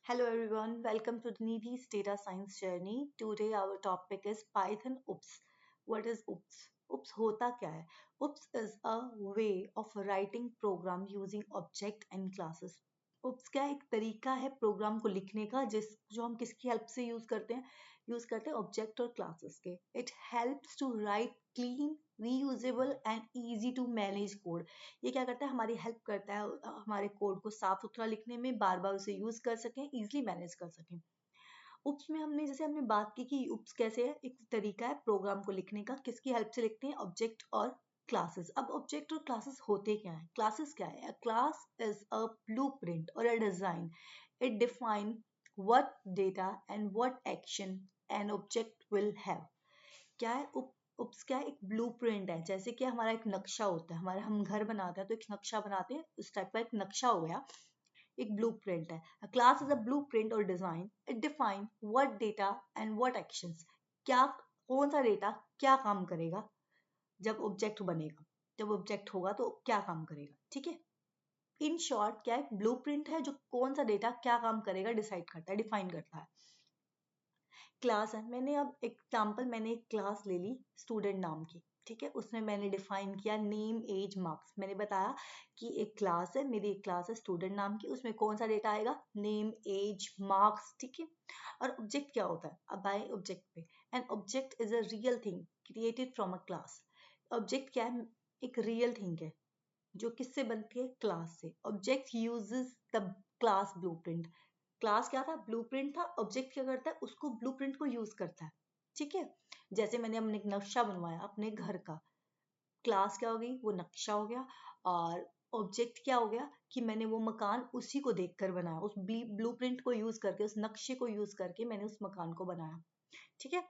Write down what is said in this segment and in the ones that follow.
Hello everyone, welcome to the Nivi's data science journey. Today our topic is Python OOPS. What is OOPS? OOPS होता क्या है? OOPS is a way of writing program using object and classes. OOPS क्या एक तरीका है programme को लिखने का जो हम किसकी हेल्प से यूज करते हैं ऑब्जेक्ट और क्लासेस के. It helps to write clean reusable and easy to manage code. ये क्या करता है, हमारी हेल्प करता है हमारे कोड को साफ सुथरा लिखने में, बार बार उसे यूज कर सकें, इजिली मैनेज कर सकें. उप्स में हमने बात की कि उप्स कैसे है, एक तरीका है प्रोग्राम को लिखने का. किसकी हेल्प से लिखते हैं? ऑब्जेक्ट और क्लासेस. अब ऑब्जेक्ट और क्लासेस होते क्या है? क्लासेस क्या है? क्लास इज अ ब्लूप्रिंट और अ design. It define what data and what action an object will have. क्या है उप्स? क्या है? एक ब्लूप्रिंट है. जैसे कि हमारा एक नक्शा होता है, हमारा हम घर बनाते हैं तो एक नक्शा बनाते हैं, उस टाइप का एक नक्शा हो गया, एक ब्लूप्रिंट है. A class is a blueprint or design. It define what data and what actions. क्या कौन सा डेटा क्या काम करेगा जब ऑब्जेक्ट बनेगा, जब ऑब्जेक्ट होगा तो क्या काम करेगा. ठीक है. इन शॉर्ट क्या है? ब्लूप्रिंट है जो कौन सा डेटा क्या काम करेगा डिसाइड करता है, डिफाइन करता है. क्लास है. मैंने एक क्लास ले ली स्टूडेंट नाम की. ठीक है. उसमें मैंने डिफाइन किया नेम एज मार्क्स. मैंने बताया कि एक क्लास है, मेरी एक क्लास है स्टूडेंट नाम की, उसमें कौन सा डेटा आएगा? Name age marks. ठीक है. और ऑब्जेक्ट क्या होता है? अब आए ऑब्जेक्ट पे. An object is a real thing created from a class. Object क्या है? एक रियल थिंग है जो किससे बनती है? क्लास से. Object uses the class blueprint. Class क्या था? ब्लूप्रिंट था. ऑब्जेक्ट क्या करता है? उसको ब्लूप्रिंट को यूज करता है. ठीक है. जैसे मैंने अपने एक नक्शा बनवाया अपने घर का, क्लास क्या हो गई? वो नक्शा हो गया. और ऑब्जेक्ट क्या हो गया कि मैंने वो मकान उसी को देखकर बनाया, उस ब्लूप्रिंट को यूज करके, उस नक्शे को यूज करके मैंने उस मकान को बनाया. ठीक है.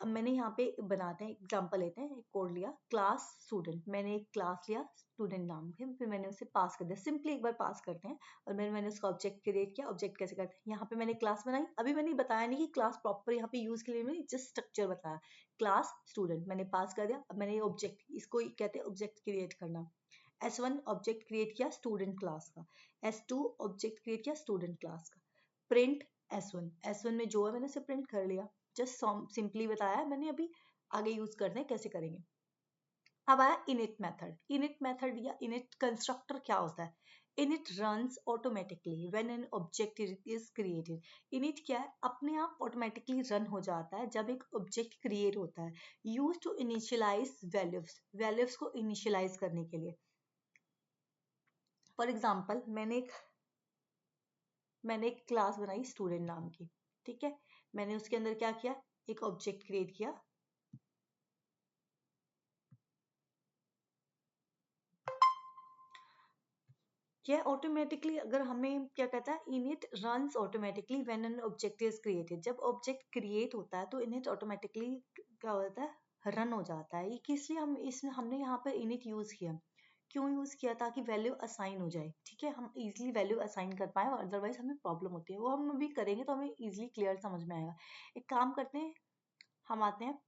अब मैंने यहाँ पे बनाते हैं एग्जांपल लेते हैं. एक कोड लिया क्लास स्टूडेंट. मैंने एक क्लास लिया स्टूडेंट नाम के, फिर मैंने उसे पास कर दिया. सिंपली एक बार पास करते हैं. और मैंने उसका ऑब्जेक्ट क्रिएट किया. ऑब्जेक्ट कैसे करते हैं? यहाँ पे मैंने क्लास बनाई. अभी मैंने बताया नहीं कि क्लास प्रॉपर यहाँ पे यूज के लिए, मैंने जस्ट स्ट्रक्चर बताया. क्लास स्टूडेंट मैंने पास कर दिया. अब मैंने ऑब्जेक्ट, इसको कहते हैं ऑब्जेक्ट क्रिएट करना. S1 ऑब्जेक्ट क्रिएट किया स्टूडेंट क्लास का. S2 ऑब्जेक्ट क्रिएट किया स्टूडेंट क्लास का. प्रिंट S1 में जो है मैंने उसे प्रिंट कर लिया. जस्ट सिंपली बताया मैंने. अभी आगे यूज करते हैं कैसे करेंगे. अब आया इनिट मेथड. इनिट मेथड या इनिट कंस्ट्रक्टर क्या होता है? Init runs automatically when an object is created. Init क्या है? अपने आप ऑटोमेटिकली रन हो जाता है जब एक ऑब्जेक्ट क्रिएट होता है. यूज टू इनिशियलाइज वैल्यूज को इनिशियलाइज करने के लिए. फॉर एग्जाम्पल मैंने एक क्लास बनाई स्टूडेंट नाम की. ठीक है. मैंने उसके अंदर क्या किया? एक ऑब्जेक्ट क्रिएट किया. यह ऑटोमेटिकली, अगर हमें क्या कहता है, init runs automatically when an object is created. जब ऑब्जेक्ट क्रिएट होता है तो इनिट ऑटोमेटिकली क्या होता है? रन हो जाता है. ये किस लिए हमने यहाँ पर इनिट यूज किया? क्यों यूज किया? ताकि वैल्यू असाइन हो जाए. ठीक है. हम इजीली वैल्यू असाइन कर पाए, और अदरवाइज हमें प्रॉब्लम होती है. वो हम अभी करेंगे तो हमें इजीली क्लियर समझ में आएगा. एक काम करते हैं, हम आते हैं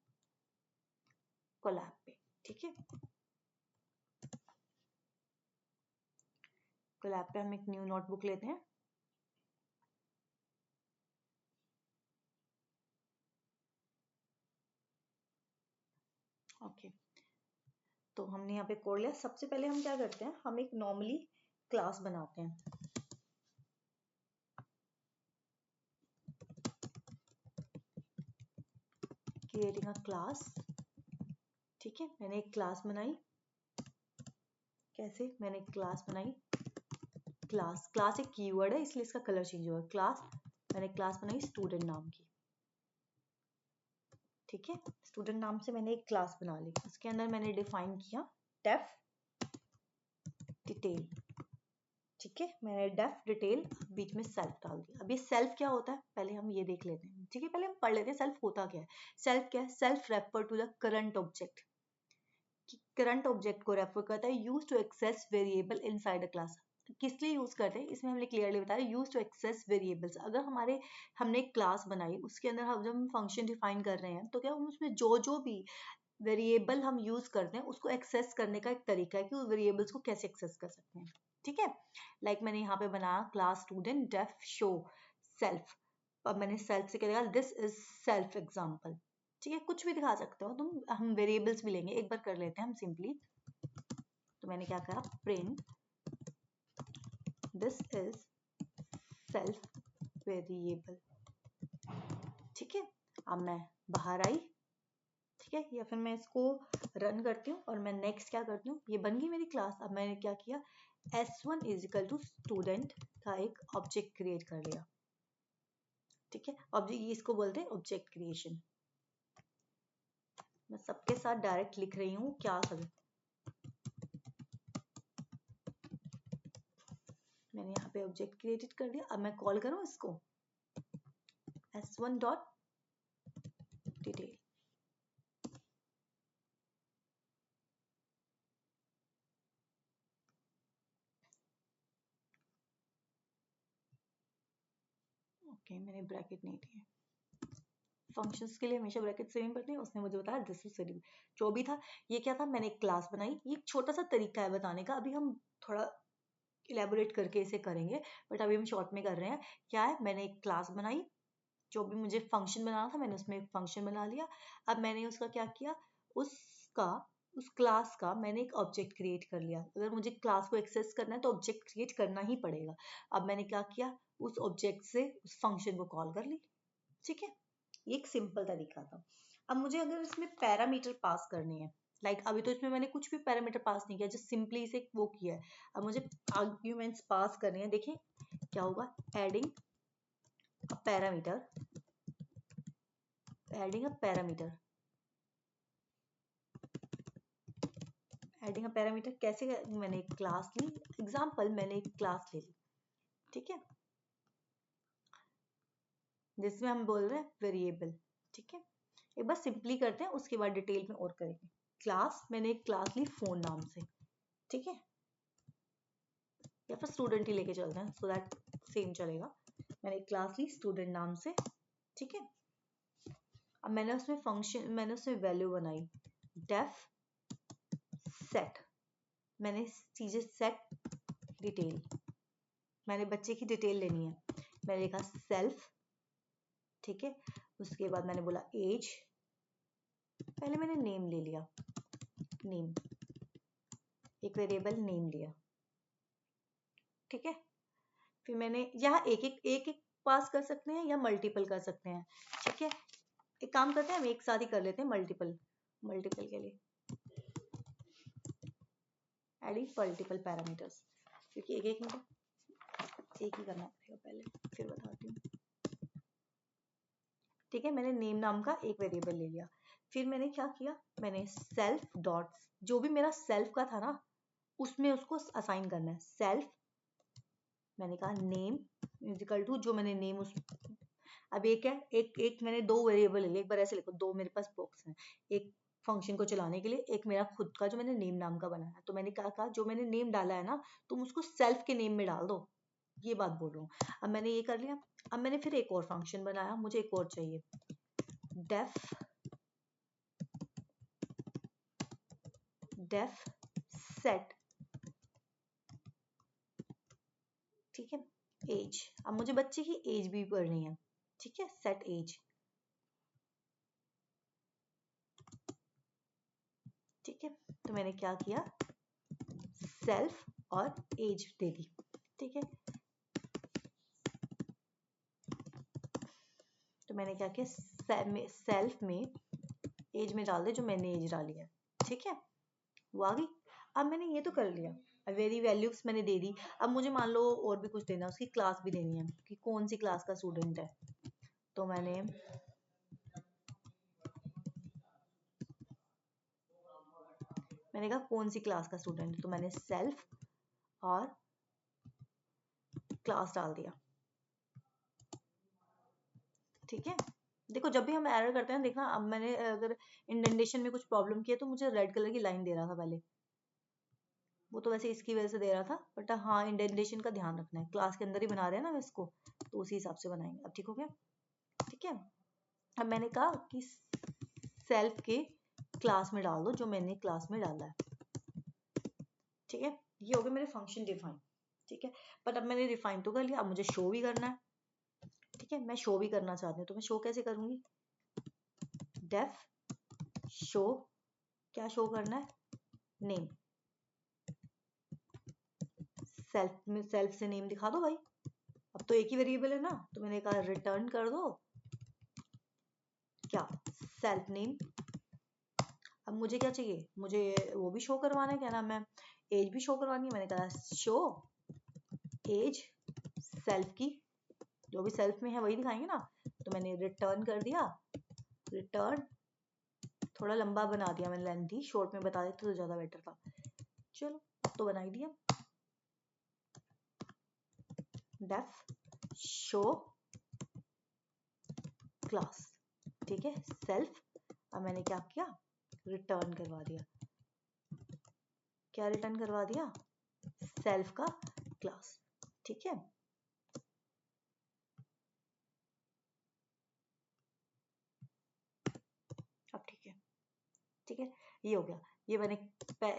कोलैब पे. ठीक है. कोलैब पे हम एक न्यू नोटबुक लेते हैं. ओके. तो हमने यहाँ पे कोड लिया. सबसे पहले हम क्या करते हैं? हम एक नॉर्मली क्लास बनाते हैं. Creating a class. ठीक है. मैंने एक क्लास बनाई. कैसे? मैंने एक क्लास बनाई. क्लास एक कीवर्ड है इसलिए इसका कलर चेंज हुआ. मैंने क्लास बनाई स्टूडेंट नाम की. ठीक है. स्टूडेंट नाम से मैंने एक क्लास बना ली. उसके अंदर मैंने डिफाइन किया डेफ डिटेल. ठीक है. मैंने डेफ डिटेल बीच में सेल्फ डाल दिया. अब ये सेल्फ क्या होता है पहले हम ये देख लेते हैं. ठीक है. पहले हम पढ़ लेते हैं सेल्फ होता क्या है. सेल्फ क्या है? Self refer to the current object. Current object को रेफर करता है. Use to access variable inside a class. किस लिए यूज करते हैं इसमें हमने क्लियरली बताया. Use to access variables. अगर हमने एक क्लास बनाई, उसके अंदर हम जब फंक्शन डिफाइन कर रहे हैं तो क्या हम उसमें जो भी वेरिएबल हम यूज करते हैं उसको एक्सेस करने का एक तरीका है कि उस वेरिएबल्स को कैसे एक्सेस कर सकते हैं. ठीक है। लाइक मैंने यहाँ पे बनाया class student def show self, अब मैंने सेल्फ से क्या लिखा, दिस इज सेल्फ एग्जाम्पल। ठीक है, कुछ भी दिखा सकते हो तुम, हम वेरिएबल्स भी लेंगे, एक बार कर लेते हैं हम सिंपली। तो मैंने क्या कहा, print this is self variable. ठीक है, अब मैं बाहर आई। ठीक है, या फिर मैं इसको रन करती हूँ और मैं नेक्स्ट क्या करती हूँ, ये बन गई मेरी क्लास। अब मैंने क्या किया, s1 is equal to student का एक ऑब्जेक्ट क्रिएट कर लिया। ठीक है, ऑब्जेक्ट, इसको बोलते हैं ऑब्जेक्ट क्रिएशन। मैं सबके साथ डायरेक्ट लिख रही हूँ क्या सब, मैंने यहाँ पे ऑब्जेक्ट क्रिएटेड कर दिया। अब मैं कॉल करूँ इसको s1 डॉट डिटेल। ओके, मैंने ब्रैकेट नहीं दिया, फंक्शंस के लिए हमेशा ब्रैकेट सेम पड़ते हैं। उसने मुझे बताया दिस इज वेरिएबल, जो भी था। ये क्या था, मैंने एक क्लास बनाई। ये एक छोटा सा तरीका है बताने का, अभी हम थोड़ा इलेबोरेट करके इसे करेंगे, बट अभी हम शॉर्ट में कर रहे हैं। क्या है, मैंने एक क्लास बनाई, जो भी मुझे फंक्शन बनाना था मैंने उसमें एक फंक्शन बना लिया। अब मैंने उसका क्या किया, उसका उस क्लास का मैंने एक ऑब्जेक्ट क्रिएट कर लिया। अगर मुझे क्लास को एक्सेस करना है तो ऑब्जेक्ट क्रिएट करना ही पड़ेगा। अब मैंने क्या किया, उस ऑब्जेक्ट से उस फंक्शन को कॉल कर ली। ठीक है, ये एक सिंपल तरीका था। अब मुझे अगर इसमें पैरामीटर पास करने हैं, लाइक अभी तो इसमें मैंने कुछ भी पैरामीटर पास नहीं किया, जस्ट सिंपली इसे वो किया है। अब मुझे आर्ग्यूमेंट्स पास करने हैं। देखिए क्या होगा, adding a parameter, adding a parameter, adding a parameter कैसे, मैंने एक क्लास ली, एग्जांपल मैंने एक क्लास ले ली। ठीक है, जिसमें हम बोल रहे हैं वेरिएबल। ठीक है, एक बार सिंपली करते हैं, उसके बाद डिटेल में और करेंगे। क्लास, मैंने एक क्लास ली फोन नाम से। ठीक है, या फिर स्टूडेंट ही लेके चलते हैं, सो दैट सेम चलेगा। मैंने एक क्लास ली स्टूडेंट नाम से। ठीक है, अब मैंने उसमें फंक्शन, मैंने उसमें वैल्यू बनाई डेफ सेट, मैंने चीजें सेट डिटेल, मैंने बच्चे की डिटेल लेनी है, मैंने लिखा सेल्फ। ठीक है, उसके बाद मैंने बोला एज, पहले मैंने नेम ले लिया, नेम, एक वेरिएबल नेम लिया। ठीक है, फिर मैंने यहाँ एक पास कर सकते हैं या मल्टीपल कर सकते हैं। ठीक है, एक काम करते हैं, हम एक साथ ही कर लेते हैं मल्टीपल, मल्टीपल के लिए एडिंग मल्टीपल पैरामीटर्स, क्योंकि एक एक ही करना पड़ेगा पहले, फिर बताती हूँ। ठीक है, मैंने नेम नाम का एक वेरिएबल ले लिया। फिर मैंने क्या किया, मैंने सेल्फ डॉट, जो भी मेरा सेल्फ का था ना उसमें उसको असाइन करना है। सेल्फ, मैंने कहा नेम इजिकल टू, जो मैंने नेम उस, अब एक है, एक मैंने दो वेरिएबल ले लिए, एक बार ऐसे लिखो, दो मेरे पास बॉक्स हैं, एक फंक्शन को चलाने के लिए, एक मेरा खुद का जो मैंने नेम नाम का बनाया। तो मैंने क्या कहा, जो मैंने नेम डाला है ना तुम उसको सेल्फ के नेम में डाल दो, ये बात बोल रहा हूँ। अब मैंने ये कर लिया। अब मैंने फिर एक और फंक्शन बनाया, मुझे एक और चाहिए, डेफ डेफ सेट। ठीक है, एज, अब मुझे बच्चे की एज भी पढ़नी है। ठीक है, सेट एज। ठीक है, तो मैंने क्या किया, सेल्फ और एज दे दी। ठीक है, तो मैंने क्या किया, सेल्फ में एज में डाल दे जो मैंने एज डाली है। ठीक है, वो आ गई। अब मैंने ये तो कर लिया, अब वेरी वैल्यूज मैंने दे दी। अब मुझे मान लो और भी कुछ देना, उसकी क्लास भी देनी है कि कौन सी क्लास का स्टूडेंट है। तो मैंने कहा कौन सी क्लास का स्टूडेंट है, तो मैंने सेल्फ और क्लास डाल दिया। ठीक है, देखो जब भी हम एरर करते हैं देखना, अब मैंने अगर इंडेंटेशन में कुछ प्रॉब्लम किया तो मुझे रेड कलर की लाइन दे रहा था पहले, वो तो वैसे इसकी वजह से दे रहा था, बट हाँ इंडेंटेशन का ध्यान रखना है, क्लास के अंदर ही बना रहे हैं ना इसको, तो उसी हिसाब से बनाएंगे। अब ठीक हो गया। ठीक है, अब मैंने कहा कि सेल्फ के क्लास में डाल दो जो मैंने क्लास में डाला है। ठीक है, ये हो गए मेरे फंक्शन डिफाइन। ठीक है, पर अब मैंने रिफाइन तो कर लिया, अब मुझे शो भी करना है। ठीक है, मैं शो भी करना चाहती हूँ, तो मैं शो कैसे करूंगी? डेफ शो, क्या शो करना है? नेम। सेल्फ में सेल्फ से नेम दिखा दो भाई, अब तो एक ही वेरिएबल है ना, तो मैंने कहा रिटर्न कर दो क्या? Self name. अब मुझे क्या चाहिए? मुझे वो भी शो करवाना है, क्या नाम है, एज भी शो करवानी है। मैंने कहा शो एज सेल्फ की, जो भी सेल्फ में है वही दिखाएंगे ना, तो मैंने रिटर्न कर दिया। रिटर्न थोड़ा लंबा बना दिया मैंने, लेंथी, शॉर्ट में बता देते तो ज्यादा बेटर था। चलो तो बना ही दिया। डेफ शो क्लास, ठीक है, सेल्फ। अब मैंने क्या किया? रिटर्न करवा दिया। क्या रिटर्न करवा दिया? सेल्फ का क्लास। ठीक है, अब ठीक है। ठीक है, ये हो गया। ये मैंने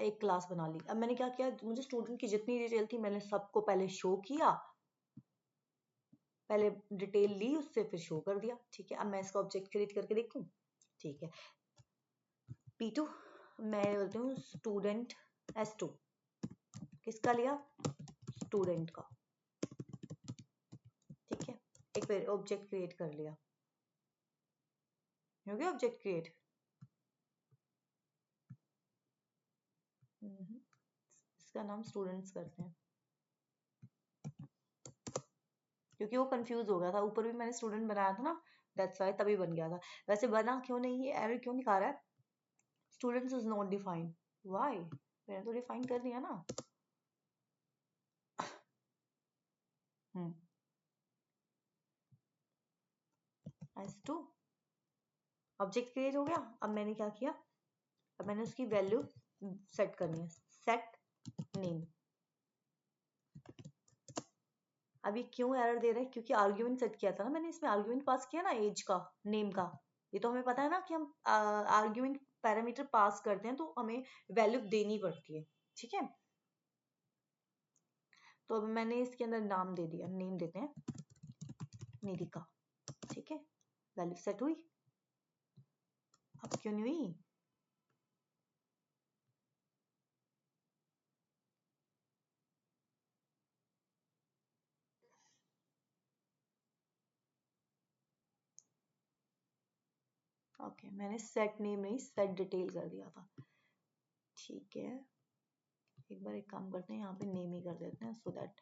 एक क्लास बना ली। अब मैंने क्या किया, मुझे स्टूडेंट की जितनी डिटेल थी मैंने सबको पहले शो किया, पहले डिटेल ली उससे, फिर शो कर दिया। ठीक है, अब मैं इसका ऑब्जेक्ट क्रिएट करके देखूं। ठीक है, P2 मैं बोलती हूँ स्टूडेंट S2, किसका लिया? स्टूडेंट का। ठीक है, एक बार ऑब्जेक्ट क्रिएट कर लिया, हो गया ऑब्जेक्ट क्रिएट। इसका नाम स्टूडेंट्स करते हैं, क्योंकि वो कंफ्यूज हो गया था, ऊपर भी मैंने स्टूडेंट बनाया था ना, दैट्स व्हाई, तभी बन गया था। वैसे बना क्यों नहीं, ये एरर क्यों दिखा रहा है? Students is not defined, why? मैंने तो डिफाइन कर दिया ना। S2 ऑब्जेक्ट क्रिएट हो गया। अब मैंने क्या किया, अब मैंने उसकी वैल्यू सेट करनी है, सेट नेम। अब ये क्यों एरर दे रहा है? क्योंकि आर्ग्यूमेंट सेट किया था ना मैंने, इसमें आर्ग्यूमेंट पास किया ना एज का, नेम का। ये तो हमें पता है ना कि हम आर्ग्यूमेंट पैरामीटर पास करते हैं तो हमें वैल्यू देनी पड़ती है। ठीक है, तो अब मैंने इसके अंदर नाम दे दिया, नेम देते हैं निधिका। ठीक है, वैल्यू सेट हुई। अब क्यों नहीं हुई? ओके, मैंने सेट नेम नहीं सेट डिटेल कर दिया था। ठीक है, एक बार एक काम करते हैं, यहाँ पे नेम ही कर देते हैं सो दैट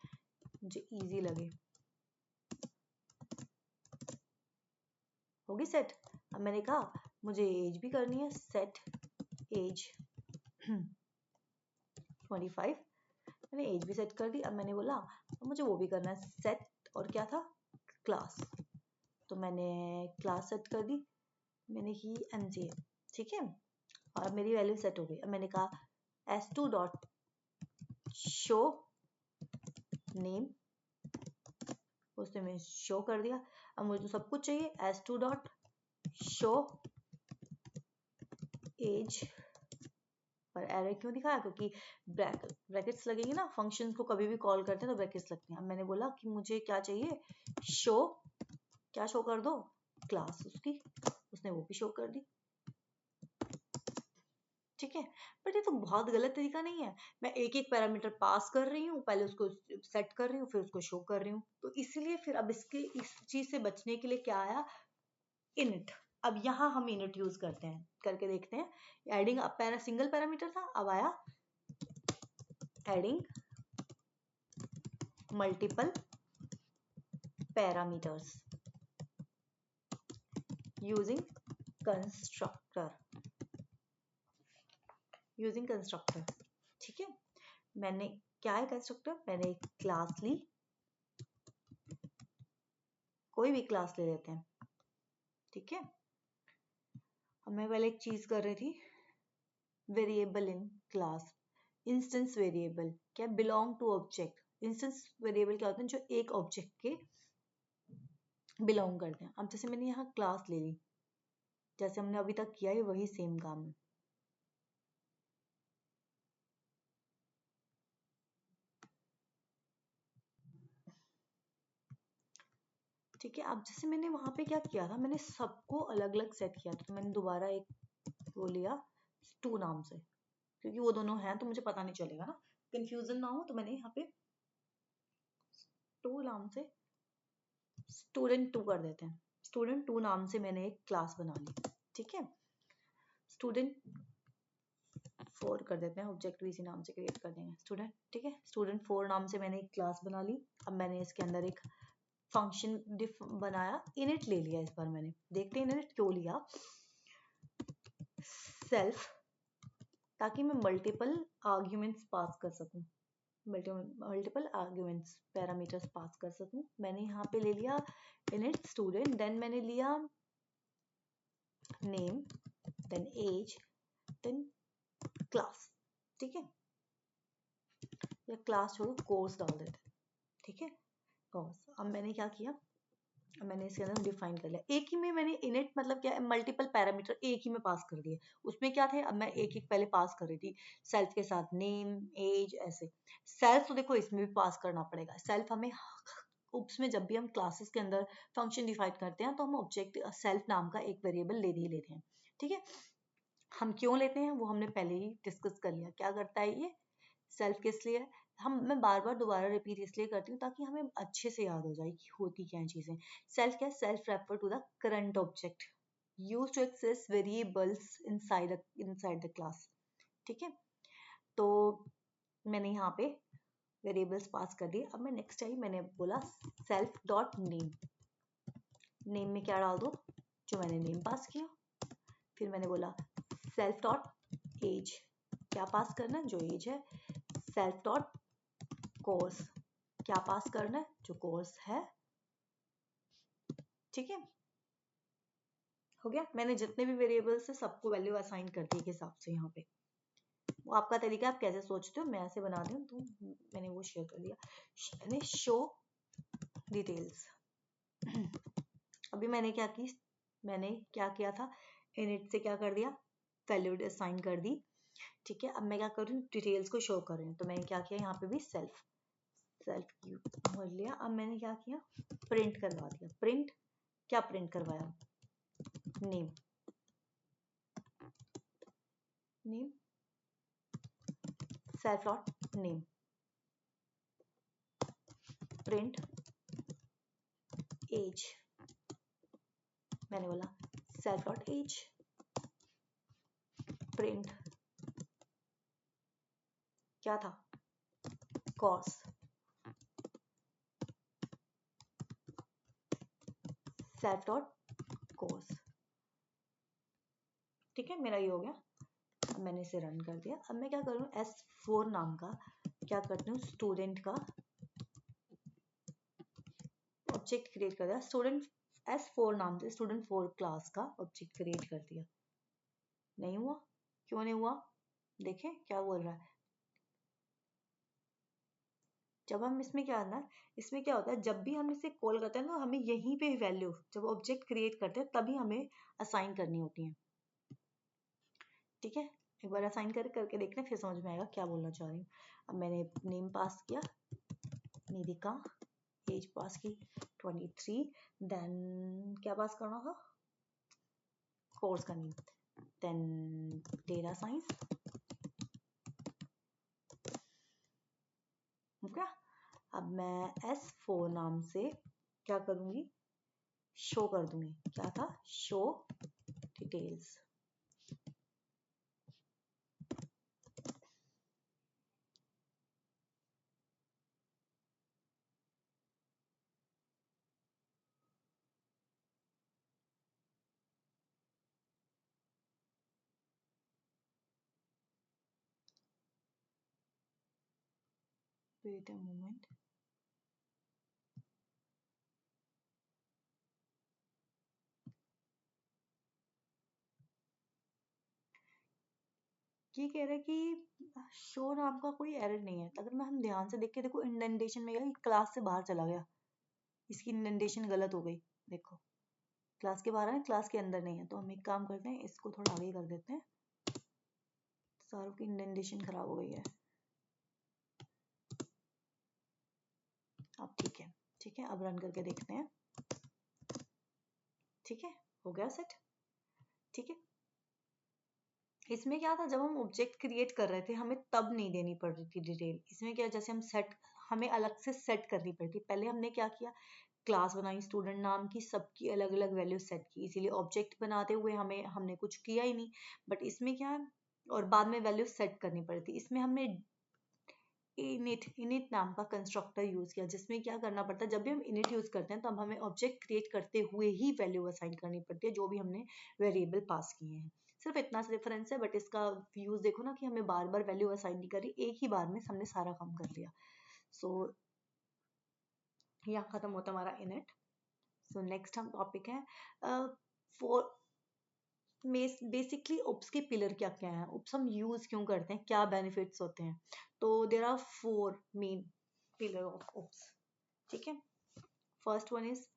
मुझे इजी लगे। होगी सेट। अब मैंने कहा मुझे एज भी करनी है, सेट एज 25, मैंने एज भी सेट कर दी। अब मैंने बोला अब मुझे वो भी करना है सेट, और क्या था? क्लास। तो मैंने क्लास सेट कर दी, मैंने की MJ। ठीक है, और मेरी वैल्यू सेट हो गई। अब मैंने कहा S2 डॉट शो नेम, उसने मैं शो कर दिया। अब मुझे तो सब कुछ चाहिए, S2 डॉट शो एज, पर एरर क्यों दिखाया? क्योंकि ब्रैकेट्स लगेगी ना, फंक्शंस को कभी भी कॉल करते हैं तो ब्रैकेट्स लगती हैं। अब मैंने बोला कि मुझे क्या चाहिए, शो, क्या शो कर दो? क्लास उसकी, उसने वो भी शो कर दी। ठीक है, बट ये तो बहुत गलत तरीका नहीं है। मैं एक एक पैरामीटर पास कर रही हूँ, पहले उसको सेट कर रही हूँ, फिर उसको शो कर रही हूँ। तो इसलिए फिर अब इसके इस चीज से बचने के लिए क्या आया, इनिट। अब यहाँ हम इनिट यूज करते हैं, करके देखते हैं। एडिंग सिंगल पैरामीटर था, अब आया adding multiple parameters using constructor, using constructor. ठीक है, मैंने क्या है कंस्ट्रक्टर, मैंने एक क्लास ली, कोई भी क्लास ले लेते हैं। ठीक है, अब मैं पहले एक चीज कर रही थी, variable in class, instance variable क्या, belong to object. Instance variable क्या होते हैं, जो एक ऑब्जेक्ट के बिलोंग करते हैं। अब जैसे मैंने यहाँ क्लास ले ली, जैसे हमने अभी तक किया है वही सेम काम है। ठीक है, अब जैसे मैंने वहां पे क्या किया था, मैंने सबको अलग अलग सेट किया था, तो मैंने दोबारा एक वो लिया टू नाम से, क्योंकि वो दोनों हैं तो मुझे पता नहीं चलेगा ना, कंफ्यूजन ना हो, तो मैंने यहाँ पे टू नाम से स्टूडेंट टू कर देते हैं। स्टूडेंट टू नाम से मैंने एक क्लास बना ली। ठीक है, स्टूडेंट 4 कर देते हैं, ऑब्जेक्ट भी इसी नाम से क्रिएट कर देंगे स्टूडेंट। ठीक है, स्टूडेंट 4 नाम से मैंने एक क्लास बना ली। अब मैंने इसके अंदर एक फंक्शन डिफ बनाया, इनिट ले लिया इस बार मैंने, देखते हैं इनिट क्यों लिया। सेल्फ, ताकि मैं मल्टीपल आर्ग्यूमेंट्स पास कर सकूं, मल्टीपल आर्ग्यूमेंट्स पैरामीटर्स पास कर सकूं। मैंने यहाँ पे ले लिया इनिट स्टूडेंट, देन मैंने लिया name, then age, then class. ठीक है, या क्लास छोड़ो, कोर्स डाल देते हैं। ठीक है, कोर्स। अब मैंने क्या किया, मैंने इसके अंदर डिफाइन कर लिया, एक ही में मैंने इनिट मतलब क्या, मल्टीपल पैरामीटर एक ही में पास कर दिए। उसमें क्या थे, अब मैं एक एक पहले पास कर रही थी, सेल्फ के साथ नेम एज ऐसे। सेल्फ तो देखो इसमें भी पास करना पड़ेगा, सेल्फ हमें उप्स में जब भी हम क्लासेस के अंदर फंक्शन डिफाइन करते हैं तो हम ऑब्जेक्ट सेल्फ नाम का एक वेरिएबल ले ही लेते हैं। ठीक है, हम क्यों लेते हैं वो हमने पहले ही डिस्कस कर लिया, क्या करता है ये सेल्फ, किस लिए हम, मैं बार बार दोबारा रिपीट इसलिए करती हूँ ताकि हमें अच्छे से याद हो जाए कि होती क्या है चीजें। सेल्फ क्या, self refer to the current object used to access variables inside the class. ठीक है, तो मैंने यहाँ पे वेरिएबल्स पास कर दिए। अब मैं नेक्स्ट आई, मैंने बोला सेल्फ डॉट नेम, नेम में क्या डाल दो, जो मैंने नेम पास किया। फिर मैंने बोला सेल्फ डॉट एज, क्या पास करना है, जो एज है। सेल्फ डॉट कोर्स, क्या पास करना है, जो कोर्स है। ठीक है, हो गया, मैंने जितने भी वेरिएबल्स है सबको वैल्यू असाइन कर दी के हिसाब से। यहाँ पे वो आपका तरीका, आप कैसे सोचते हो, मैं ऐसे बना रही हूँ, तो मैंने वो शेयर कर दिया। मैंने शो डिटेल्स, अभी मैंने क्या की, मैंने क्या किया था, इनिट से क्या कर दिया, वैल्यू असाइन कर दी। ठीक है, अब मैं क्या कर रही हूँ, डिटेल्स को शो कर रही हूँ, तो मैंने क्या किया, यहाँ पे भी सेल्फ की भर लिया। अब मैंने क्या किया, प्रिंट करवा दिया। प्रिंट क्या प्रिंट करवाया, name, name self dot name, print age, मैंने बोला सेल्फ डॉट एज, प्रिंट क्या था, कॉस, सेल्फ डॉट कोर्स। ठीक है, मेरा ये हो गया। अब मैंने इसे रन कर दिया। अब मैं क्या करूँ, S4 नाम का क्या करती हूँ, स्टूडेंट का ऑब्जेक्ट क्रिएट कर दिया। स्टूडेंट S4 नाम से स्टूडेंट 4 क्लास का ऑब्जेक्ट क्रिएट कर दिया। नहीं हुआ, क्यों नहीं हुआ, देखें क्या बोल रहा है। जब हम इसमें क्या आना है, इसमें क्या होता है, जब भी हम इसे कॉल करते हैं तो हमें यहीं पे वैल्यू, जब ऑब्जेक्ट क्रिएट करते हैं तभी हमें असाइन करनी होती है। ठीक है, एक बार असाइन करके देखना, फिर समझ में आएगा क्या बोलना चाह रही हूँ। अब मैंने नेम पास किया निधिका, एज पास की 23, देन क्या पास करना था, कोर्स का नेम, देन डेटा साइंस। क्या, अब मैं S4 नाम से क्या करूंगी, शो कर दूंगी, क्या था, show details. Wait a moment, ये कह रहा है कि शो नाम का कोई एरर नहीं है। अगर मैं हम ध्यान से देख के देखो, इंडेंटेशन में गया, क्लास से बाहर चला गया, इसकी इंडेंटेशन गलत हो गई। देखो क्लास के बाहर है, क्लास के अंदर नहीं है। तो हम एक काम करते हैं, इसको थोड़ा आगे कर देते हैं, सारों की इंडेंटेशन खराब हो गई है। अब ठीक है, ठीक है, अब रन करके देखते हैं। ठीक है, हो गया सेट। ठीक है, इसमें क्या था, जब हम ऑब्जेक्ट क्रिएट कर रहे थे हमें तब नहीं देनी पड़ रही थी डिटेल। इसमें क्या, जैसे हम सेट, हमें अलग से सेट करनी पड़ती। पहले हमने क्या किया, क्लास बनाई स्टूडेंट नाम की, सबकी अलग अलग वैल्यू सेट की, इसीलिए ऑब्जेक्ट बनाते हुए हमने कुछ किया ही नहीं। बट इसमें क्या है, और बाद में वैल्यू सेट करनी पड़ती। इसमें हमने इनिट नाम का कंस्ट्रक्टर यूज किया, जिसमें क्या करना पड़ता है, जब भी हम इनिट यूज करते हैं तो अब हमें ऑब्जेक्ट क्रिएट करते हुए ही वैल्यू असाइन करनी पड़ती है जो भी हमने वेरिएबल पास किए हैं। सिर्फ इतना सा डिफरेंस है, बट इसका यूज देखो ना कि हमें बार बार वैल्यू असाइन नहीं करी, एक ही बार में हमने सारा काम कर लिया। सो यहाँ खत्म होता हमारा इनिट। सो नेक्स्ट हम टॉपिक है फॉर बेसिकली ओप्स के पिलर क्या क्या है, ओप्स हम यूज क्यों करते हैं, क्या बेनिफिट्स होते हैं। तो there are 4 main pillar of OOPs. ठीक है, first one is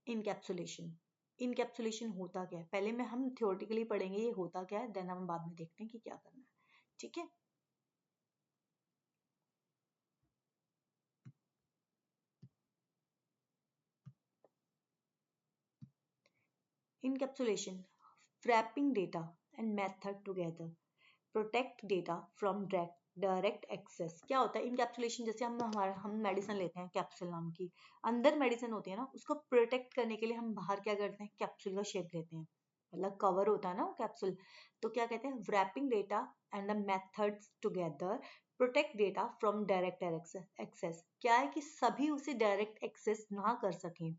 encapsulation. Encapsulation होता क्या है, पहले में हम थियोरेटिकली पढ़ेंगे ये होता क्या है, देन हम बाद में देखते हैं कि क्या करना है। ठीक है, encapsulation, wrapping data and method together, protect data from direct access. क्या होता है इनकैप्सुलेशन, जैसे हम मेडिसिन लेते हैं कैप्सूल नाम की, अंदर मेडिसिन होती है ना, उसको प्रोटेक्ट करने के लिए हम बाहर क्या करते हैं, कैप्सूल का शेप लेते हैं, मतलब कवर होता है ना कैप्सूल। तो क्या कहते हैं, wrapping data and the methods together protect data from direct access. क्या है कि सभी उसे डायरेक्ट एक्सेस ना कर सकें,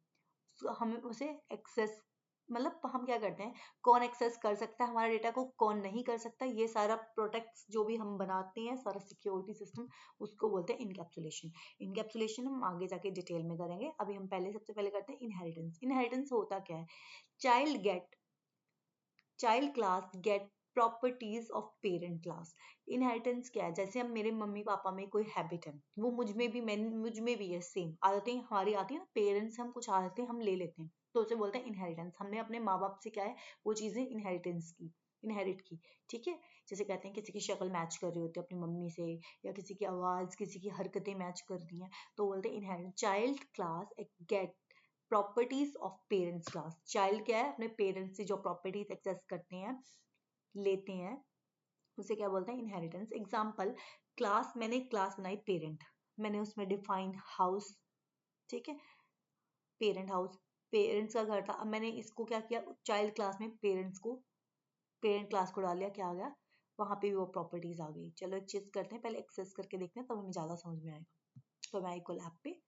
हमें उसे एक्सेस, मतलब हम क्या करते हैं, कौन एक्सेस कर सकता है हमारे डेटा को, कौन नहीं कर सकता, ये सारा प्रोटेक्ट जो भी हम बनाते हैं, सारा सिक्योरिटी सिस्टम, उसको बोलते हैं इनकैप्सुलेशन। इनकैप्सुलेशन हम आगे जाके डिटेल में करेंगे, अभी हम पहले सबसे पहले करते हैं इनहेरिटेंस। इनहेरिटेंस होता क्या है, child class get properties of parent class. Inheritance क्या है, जैसे हम, मेरे मम्मी पापा में कोई हैबिट है, वो मुझ में भी है, सेम आदतें हमारी आती है ना, पेरेंट्स से हम कुछ आदतें हम ले लेते हैं, तो उसे बोलते हैं इनहेरिटेंस। हमने अपने माँ बाप से क्या है, वो चीजें इनहेरिट की। ठीक है, जैसे कहते हैं किसी की शक्ल मैच कर रही होती है अपनी मम्मी से, या किसी की आवाज, किसी की हरकतें मैच कर रही हैं, तो बोलते हैं inheritance. Child class get properties of parents class. Child क्या है, अपने पेरेंट्स से जो प्रॉपर्टीज एक्सेस करते हैं, लेते हैं, उसे क्या बोलते हैं, इनहेरिटेंस। एग्जाम्पल, क्लास, मैंने क्लास बनाई पेरेंट, मैंने उसमें डिफाइन हाउस, ठीक है, पेरेंट हाउस, पेरेंट्स का घर था, अब मैंने इसको क्या किया, चाइल्ड क्लास में पेरेंट क्लास को डाल दिया, क्या आ गया, वहां पे भी वो प्रॉपर्टीज आ गई। चलो एक चीज करते हैं, पहले एक्सेस करके देखते हैं, तब हमें ज्यादा समझ में आएगा। तो मैं इक्वल ऐप पे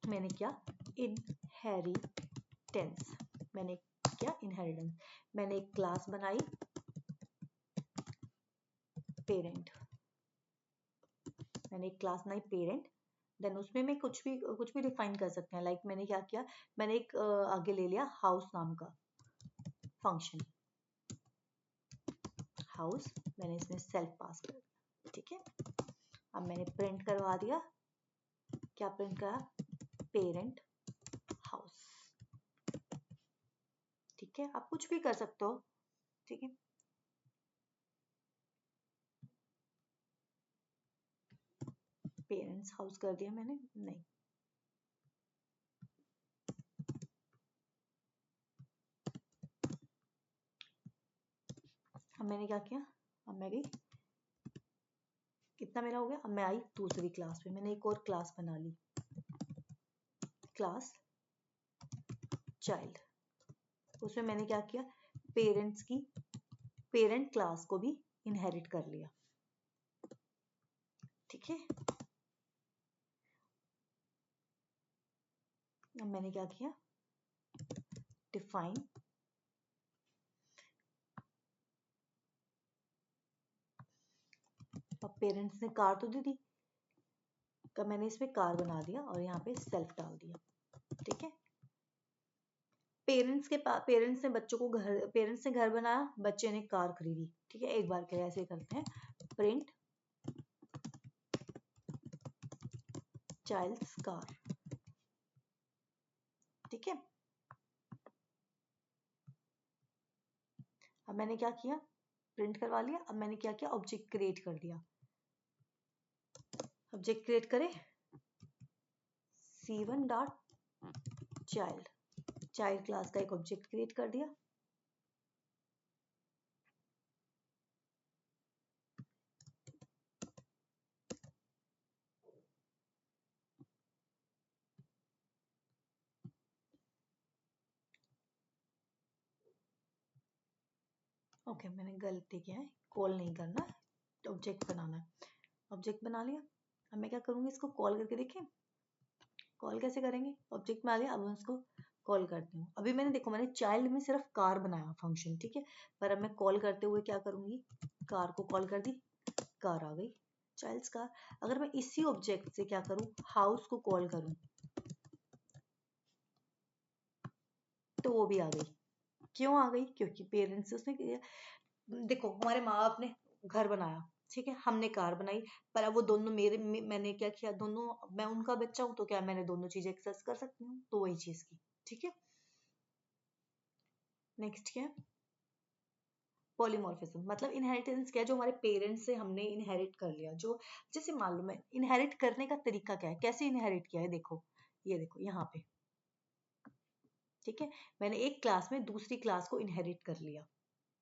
मैंने क्या, इनहेरिटेंस, मैंने क्या, इनहेरिटेंस, मैंने एक क्लास बनाई पेरेंट, मैंने एक क्लास बनाई पेरेंट, देन उसमें मैं कुछ भी डिफाइन कर सकते हैं। लाइक मैंने क्या किया, मैंने एक आगे ले लिया हाउस नाम का फंक्शन, हाउस, मैंने इसमें सेल्फ पास कर दिया। ठीक है, अब मैंने प्रिंट करवा दिया, क्या प्रिंट करा, पेरेंट हाउस। ठीक है, आप कुछ भी कर सकते हो। ठीक है, पेरेंट्स हाउस कर दिया मैंने, नहीं, अब मैंने क्या किया, अब मैं गई, कितना मेरा हो गया, अब मैं आई दूसरी क्लास पे, मैंने एक और क्लास बना ली, क्लास चाइल्ड, उसमें मैंने क्या किया, पेरेंट क्लास को भी इनहेरिट कर लिया। ठीक है, अब मैंने क्या किया, डिफाइन, अब पेरेंट्स ने कार तो दे दी, तो मैंने इसमें कार बना दिया और यहाँ पे सेल्फ डाल दिया। ठीक है, पेरेंट्स ने बच्चों को पेरेंट्स ने घर बनाया, बच्चे ने कार खरीदी। ठीक है, एक बार के लिए ऐसे करते हैं, प्रिंट चाइल्ड्स कार। ठीक है, अब मैंने क्या किया, प्रिंट करवा लिया, अब मैंने क्या किया, ऑब्जेक्ट क्रिएट कर दिया, ऑब्जेक्ट क्रिएट करे, c1 dot child, child class का एक ऑब्जेक्ट क्रिएट कर दिया। ओके मैंने गलती किया है, कॉल नहीं करना, ऑब्जेक्ट बनाना है। ऑब्जेक्ट बना लिया। अब मैं क्या करूँगी, इसको कॉल करके देखें। कॉल कैसे करेंगे, ऑब्जेक्ट में आ गया, अब मैं उसको कॉल करती हूँ। अभी मैंने देखो मैंने चाइल्ड में सिर्फ कार बनाया फंक्शन, ठीक है, पर अब मैं कॉल करते हुए क्या करूँगी, कार को कॉल कर दी, कार आ गई, चाइल्ड्स कार। अगर मैं इसी ऑब्जेक्ट से क्या करूँ, हाउस को कॉल करूँ, तो वो भी आ गई। क्यों आ गई, क्योंकि पेरेंट्स उसने, देखो हमारे माँ बाप ने घर बनाया, ठीक है, हमने कार बनाई, पर अब वो दोनों मैंने क्या किया, दोनों, मैं उनका बच्चा हूं तो क्या मैंने दोनों चीजें एक्सेस कर सकती हूँ, तो वही चीज की, ठीक है। नेक्स्ट क्या है, पॉलीमॉर्फिज्म, मतलब इनहेरिटेंस क्या है, जो हमारे पेरेंट्स से हमने इनहेरिट कर लिया। जो जैसे मालूम है इनहेरिट करने का तरीका क्या है, कैसे इनहेरिट किया है, देखो ये देखो यहाँ पे, ठीक है, मैंने एक क्लास में दूसरी क्लास को इनहेरिट कर लिया,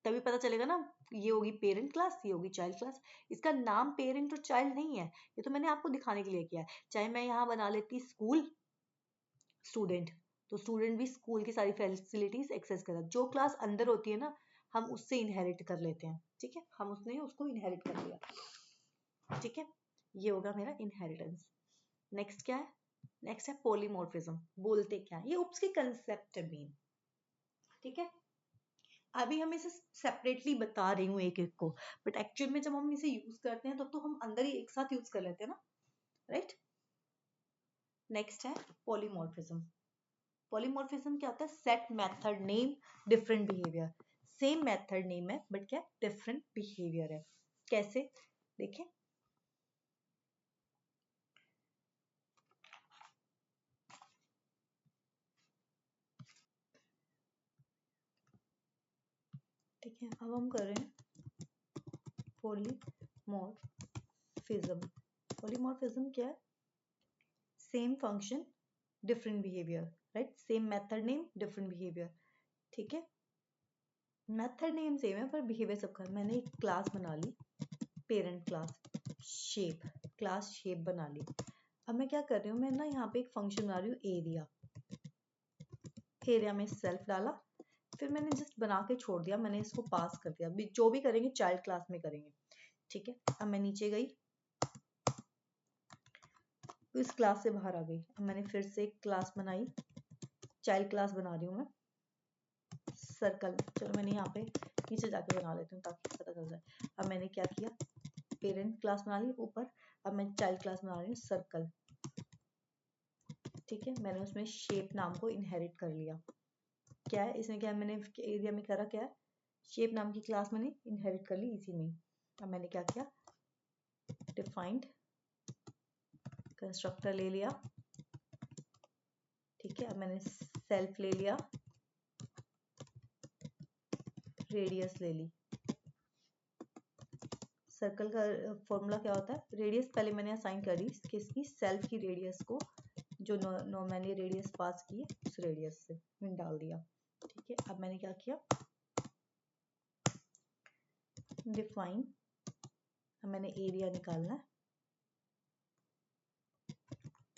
तभी पता चलेगा ना, ये होगी पेरेंट क्लास, ये होगी चाइल्ड क्लास। इसका नाम पेरेंट और चाइल्ड नहीं है, ये तो मैंने आपको दिखाने के लिए किया है। चाहे मैं यहाँ बना लेती स्कूल स्टूडेंट, तो स्टूडेंट भी स्कूल की सारी फैसिलिटीज एक्सेस करता है। जो क्लास अंदर होती है ना, हम उससे इनहेरिट कर लेते हैं, ठीक है, हम उसने उसको इनहेरिट कर लिया, ठीक है, ये होगा मेरा इनहेरिटेंस। नेक्स्ट क्या है, नेक्स्ट है पॉलीमॉर्फिज्म, बोलते क्या है, ये उप्स की कंसेप्ट है मेन, ठीक है। अभी हम इसे सेपरेटली बता रही हूँ एक एक को, बट एक्चुअल में जब हम इसे यूज करते हैं तब तो हम अंदर ही एक साथ यूज कर लेते हैं ना, राइट। नेक्स्ट है पॉलीमॉर्फिज्म। पॉलीमॉर्फिज्म क्या होता है, set method name different behaviour, same method name है बट क्या डिफरेंट बिहेवियर है। कैसे, देखें, ठीक है, अब हम कर रहे हैं पॉलीमॉर्फिज्म। पॉलीमॉर्फिज्म क्या है, same function different behaviour, right, same method name different behaviour, ठीक है, मेथड नेम सेम है पर बिहेवियर सबका। मैंने एक क्लास बना ली, parent class, shape, class shape बना ली। अब मैं क्या कर रही हूँ, मैं ना यहाँ पे एक फंक्शन बना रही हूँ एरिया, एरिया में सेल्फ डाला, फिर मैंने जस्ट बना के छोड़ दिया, मैंने इसको पास कर दिया। जो भी करेंगे चाइल्ड क्लास में करेंगे, ठीक है। अब मैं नीचे गई, तो इस क्लास से बाहर आ गई। अब मैंने फिर से एक क्लास बनाई, चाइल्ड क्लास बना रही हूँ मैं, सर्कल, चलो मैंने यहाँ पे नीचे जाके बना लेती हूँ ताकि पता चल जाए। अब मैंने क्या किया, पेरेंट क्लास बना ली ऊपर, अब मैं चाइल्ड क्लास बना रही हूँ सर्कल, ठीक है, मैंने उसमें शेप नाम को इनहेरिट कर लिया। क्या है इसमें, क्या है, मैंने एरिया में करा क्या है, शेप नाम की क्लास मैंने इनहेरिट कर ली इसी में। अब मैंने क्या किया, डिफाइंड कंस्ट्रक्टर ले लिया, ठीक है। अब मैंने सेल्फ ले लिया, रेडियस ले ली। सर्कल का फॉर्मूला क्या होता है, रेडियस पहले मैंने असाइन करी किसकी, सेल्फ की रेडियस को, जो मैंने रेडियस पास की है उस रेडियस से मैंने डाल दिया, ठीक है। अब मैंने क्या किया, डिफाइन, अब मैंने एरिया निकालना है,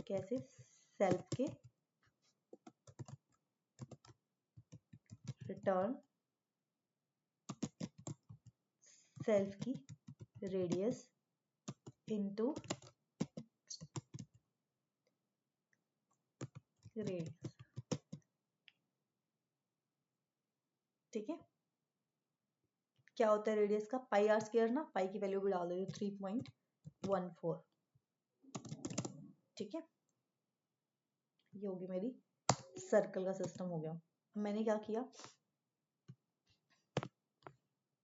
कैसे, सेल्फ के रिटर्न सेल्फ की रेडियस इनटू रेडियस, ठीक है। क्या होता है रेडियस का, पाई आर स्क्वायर ना, पाई की वैल्यू भी डाल दो 3.14, ठीक है। ये होगी मेरी सर्कल का सिस्टम हो गया। मैंने क्या किया,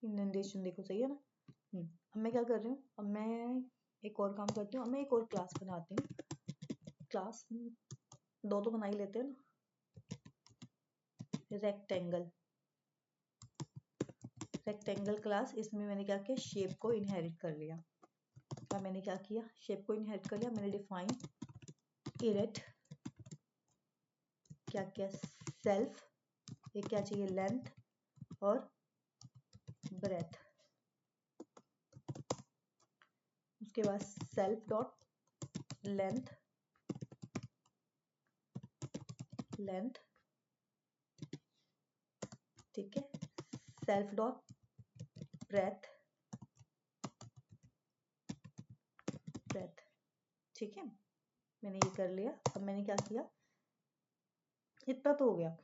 इंडेंटेशन देखो सही है ना। अब मैं क्या कर रही हूँ, अब मैं एक और काम करती हूँ, अब मैं एक और क्लास बनाती हूँ, क्लास दो तो बना ही लेते हैं ना, रेक्टेंगल, रेक्टेंगल क्लास, इसमें मैंने क्या किया, शेप को इनहेरिट कर लिया। अब मैंने क्या किया, शेप को इनहेरिट कर लिया, मैंने डिफाइन इरेट क्या किया, सेल्फ, एक क्या चाहिए, लेंथ और ब्रेथ। उसके बाद सेल्फ डॉट लेंथ, लेंथ, ठीक है, सेल्फ डॉट ब्रेथ, ब्रेथ, ठीक है। मैंने ये कर लिया। अब मैंने क्या किया, इतना तो हो गया,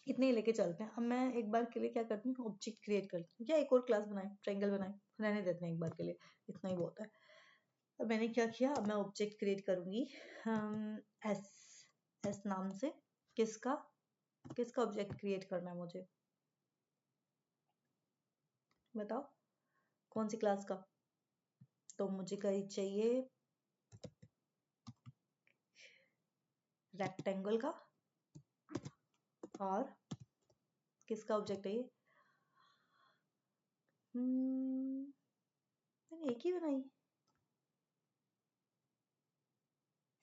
इतने ही लेके चलते हैं। अब मैं एक बार के लिए क्या करती हूँ, ऑब्जेक्ट क्रिएट करती हूँ, या एक और क्लास बनाए, ट्रायंगल बनाए, रहने देते हैं एक बार के लिए, इतना ही बहुत है। अब मैंने क्या किया, अब मैं ऑब्जेक्ट क्रिएट करूंगी एस, एस नाम से। किसका, किसका ऑब्जेक्ट क्रिएट करना है मुझे, बताओ कौन सी क्लास का। तो मुझे चाहिए रेक्टेंगल का, और किसका ऑब्जेक्ट है ये, मैंने एक ही बनाई,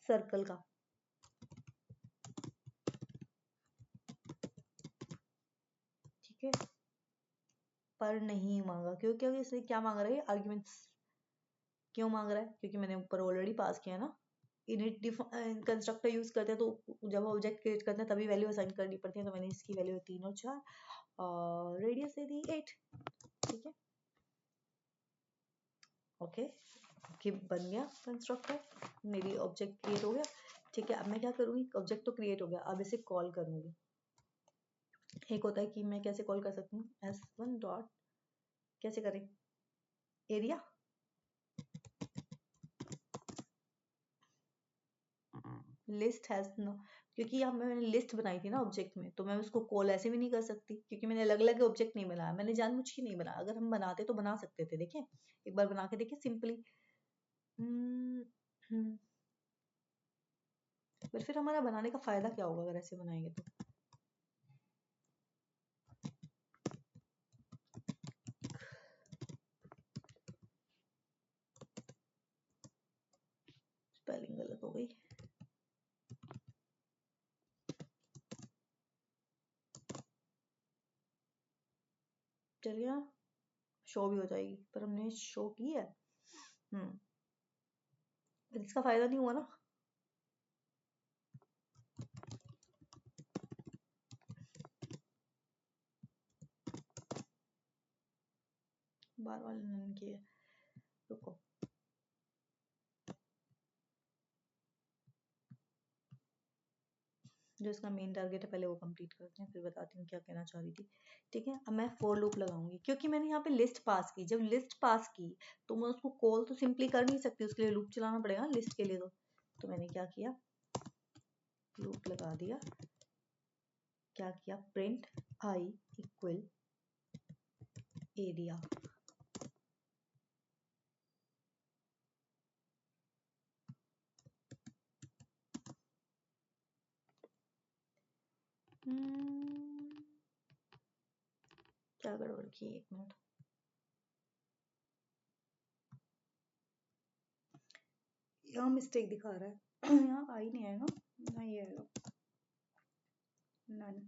सर्कल का, ठीक है। पर नहीं मांगा, क्योंकि इसने क्या मांग रहा है, आर्ग्यूमेंट्स क्यों मांग रहा है, क्योंकि मैंने ऊपर ऑलरेडी पास किया ना। इनिट कंस्ट्रक्टर यूज करते हैं तो जब ऑब्जेक्ट क्रिएट करते हैं तभी वैल्यू असाइन करनी पड़ती है। तो मैंने इसकी वैल्यू 3 और 4 और रेडियस दे दी 8, ठीक है, ओके। कि बन गया कंस्ट्रक्टर, मेरी ऑब्जेक्ट क्रिएट हो गया, ठीक है। अब मैं क्या करूंगी, ऑब्जेक्ट तो क्रिएट हो गया, अब इसे कॉल करूंगी। एक होता है कि मैं कैसे कॉल कर सकती हूँ, s1 डॉट, कैसे करें, एरिया, लिस्ट हैज नो, क्योंकि यहाँ मैंने लिस्ट बनाई थी ना ऑब्जेक्ट में, तो मैं उसको कॉल ऐसे भी नहीं कर सकती, क्योंकि मैंने अलग अलग ऑब्जेक्ट नहीं बनाया, मैंने जानबूझ के नहीं बनाया। अगर हम बनाते तो बना सकते थे, देखें एक बार बना के देखिए सिंपली। पर फिर हमारा बनाने का फायदा क्या होगा अगर ऐसे बनाएंगे तो। स्पेलिंग गलत हो गई, चलिए शो भी हो जाएगी, पर हमने शो की है। इसका फायदा नहीं हुआ ना। बार बार रन किए, रुको, जो इसका मेन टारगेट है पहले वो कंप्लीट करते हैं, फिर बताती हूँ क्या कहना चाह रही थी, ठीक है। अब मैं फोर लूप लगाऊंगी, क्योंकि मैंने यहाँ पे लिस्ट पास की। जब लिस्ट पास की तो मैं उसको कॉल तो सिंपली कर नहीं सकती, उसके लिए लूप चलाना पड़ेगा लिस्ट के लिए। तो मैंने क्या किया, लूप लगा दिया, क्या किया, प्रिंट आई इक्वल एरिया, क्या गड़बड़ की, एक मिनट, यहाँ मिस्टेक दिखा रहा है यहाँ आई नहीं आएगा ना, ये आएगा नन,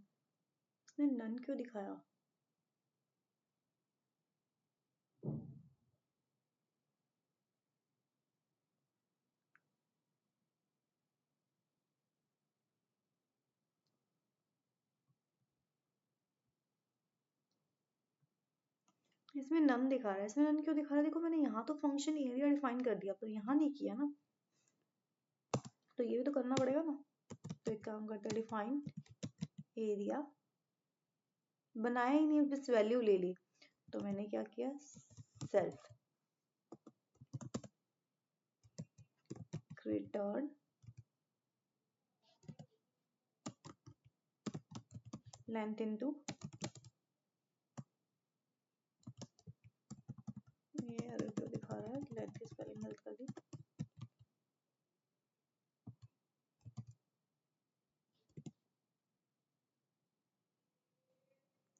इसने नन क्यों दिखाया, इसमें नन दिखा रहा है, इसमें नन क्यों दिखा रहा है, देखो मैंने यहाँ तो फंक्शन एरिया डिफाइन कर दिया, पर यहाँ नहीं किया ना, तो ये भी तो करना पड़ेगा ना। तो एक काम करते हैं, डिफाइन एरिया, बनाया ही नहीं, बस वैल्यू ले ली। तो मैंने क्या किया, सेल्फ रिटर्न लेंथ इनटू, ये अरे क्यों दिखा रहा है, लेंथ की स्पेलिंग गलत कर दी,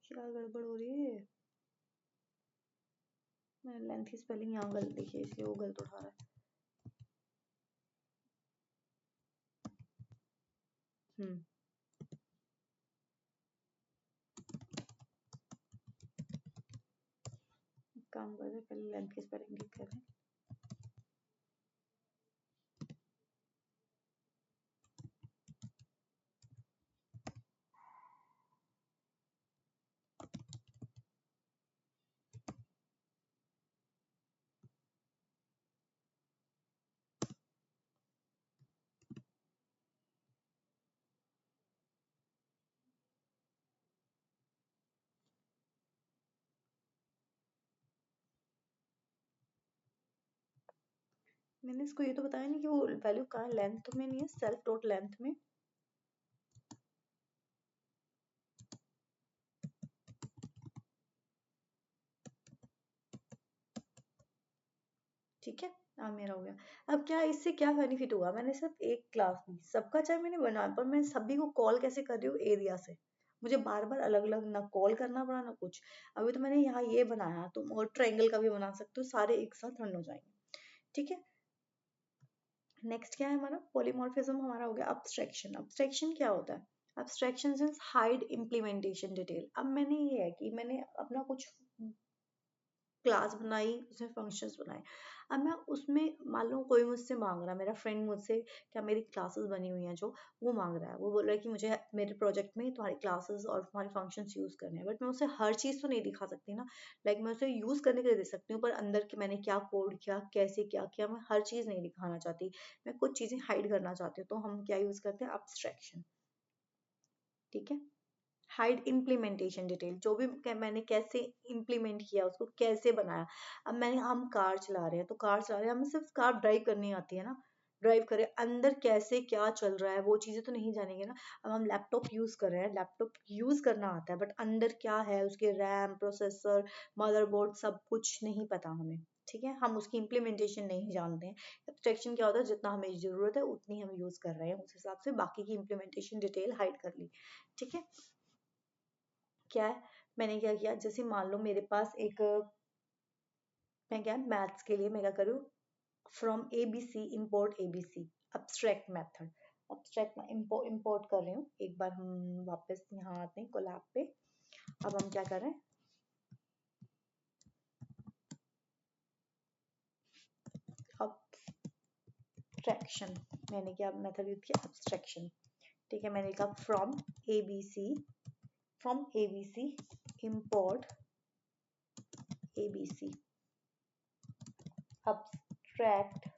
क्या गड़बड़ हो रही है, मैंने लेंथ की स्पेलिंग यहाँ गलत लिखी है, इसलिए वो गलत उठा रहा है। काम करते हैं, पहले लेंथ की स्पेलिंग लिख कर दें। मैंने इसको ये तो बताया नहीं कि वो वैल्यू कहाँ लेंथ में नहीं है, सेल्फ डॉट लेंथ में। ठीक है, हाँ मेरा हो गया। अब क्या इससे क्या बेनिफिट हुआ, मैंने सिर्फ एक क्लास ली, सबका चाहे मैंने बनाया, पर मैं सभी को कॉल कैसे कर रही हूँ, एरिया से। मुझे बार बार अलग अलग ना कॉल करना पड़ा ना कुछ। अभी तो मैंने यहाँ ये बनाया, तुम और ट्रायंगल का भी बना सकते हो, सारे एक साथ रन हो जाएंगे। ठीक है, नेक्स्ट क्या है हमारा, पॉलीमॉर्फिज्म हमारा हो गया। अब्स्ट्रैक्शन, अब्स्ट्रैक्शन क्या होता है, abstraction means hide implementation detail. अब मैंने ये है कि मैंने अपना कुछ क्लास बनाई, उसमें फंक्शंस बनाए। अब मैं उसमें मान लो कोई मुझसे मांग रहा है, मेरा फ्रेंड मुझसे, क्या मेरी क्लासेस बनी हुई हैं जो, वो मांग रहा है, वो बोल रहा है कि मुझे मेरे प्रोजेक्ट में तुम्हारी क्लासेस और तुम्हारे फंक्शंस यूज करने हैं, बट मैं उसे हर चीज़ तो नहीं दिखा सकती ना। लाइक मैं उसे यूज करने के लिए दे सकती हूँ, पर अंदर के मैंने क्या कोड किया, कैसे क्या किया, मैं हर चीज़ नहीं दिखाना चाहती। मैं कुछ चीज़ें हाइड करना चाहती हूँ, तो हम क्या यूज करते हैं, अब्स्ट्रैक्शन। ठीक है, हाइड इम्प्लीमेंटेशन डिटेल, जो भी मैंने कैसे इम्प्लीमेंट किया, उसको कैसे बनाया। अब मैंने, हम कार चला रहे हैं, तो कार चला रहे हैं, हमें सिर्फ कार ड्राइव करनी आती है ना, ड्राइव करें, अंदर कैसे क्या चल रहा है वो चीजें तो नहीं जानेंगे ना। अब हम लैपटॉप यूज कर रहे हैं, लैपटॉप यूज करना आता है, बट अंदर क्या है, उसके रैम, प्रोसेसर, मदरबोर्ड, सब कुछ नहीं पता हमें। ठीक है, हम उसकी इम्प्लीमेंटेशन नहीं जानते हैं। एब्स्ट्रैक्शन क्या होता है, जितना हमें जरूरत है उतनी हम यूज कर रहे हैं, उस हिसाब से बाकी की इम्प्लीमेंटेशन डिटेल हाइड कर ली। ठीक है, क्या है, मैंने क्या किया, जैसे मान लो मेरे पास एक, मैं क्या मैथ्स के लिए मैं क्या करूँ, from A B C import A B C, abstract method, abstract import कर रही हूँ। एक बार हम वापस यहाँ आते हैं कोलैब पे। अब हम क्या कर रहे हैं, अब्स्ट्रैक्शन, मैंने क्या मेथड यूज किया, अब्स्ट्रैक्शन। ठीक है, मैंने लिखा from A B C, from A B C import A B C, abstract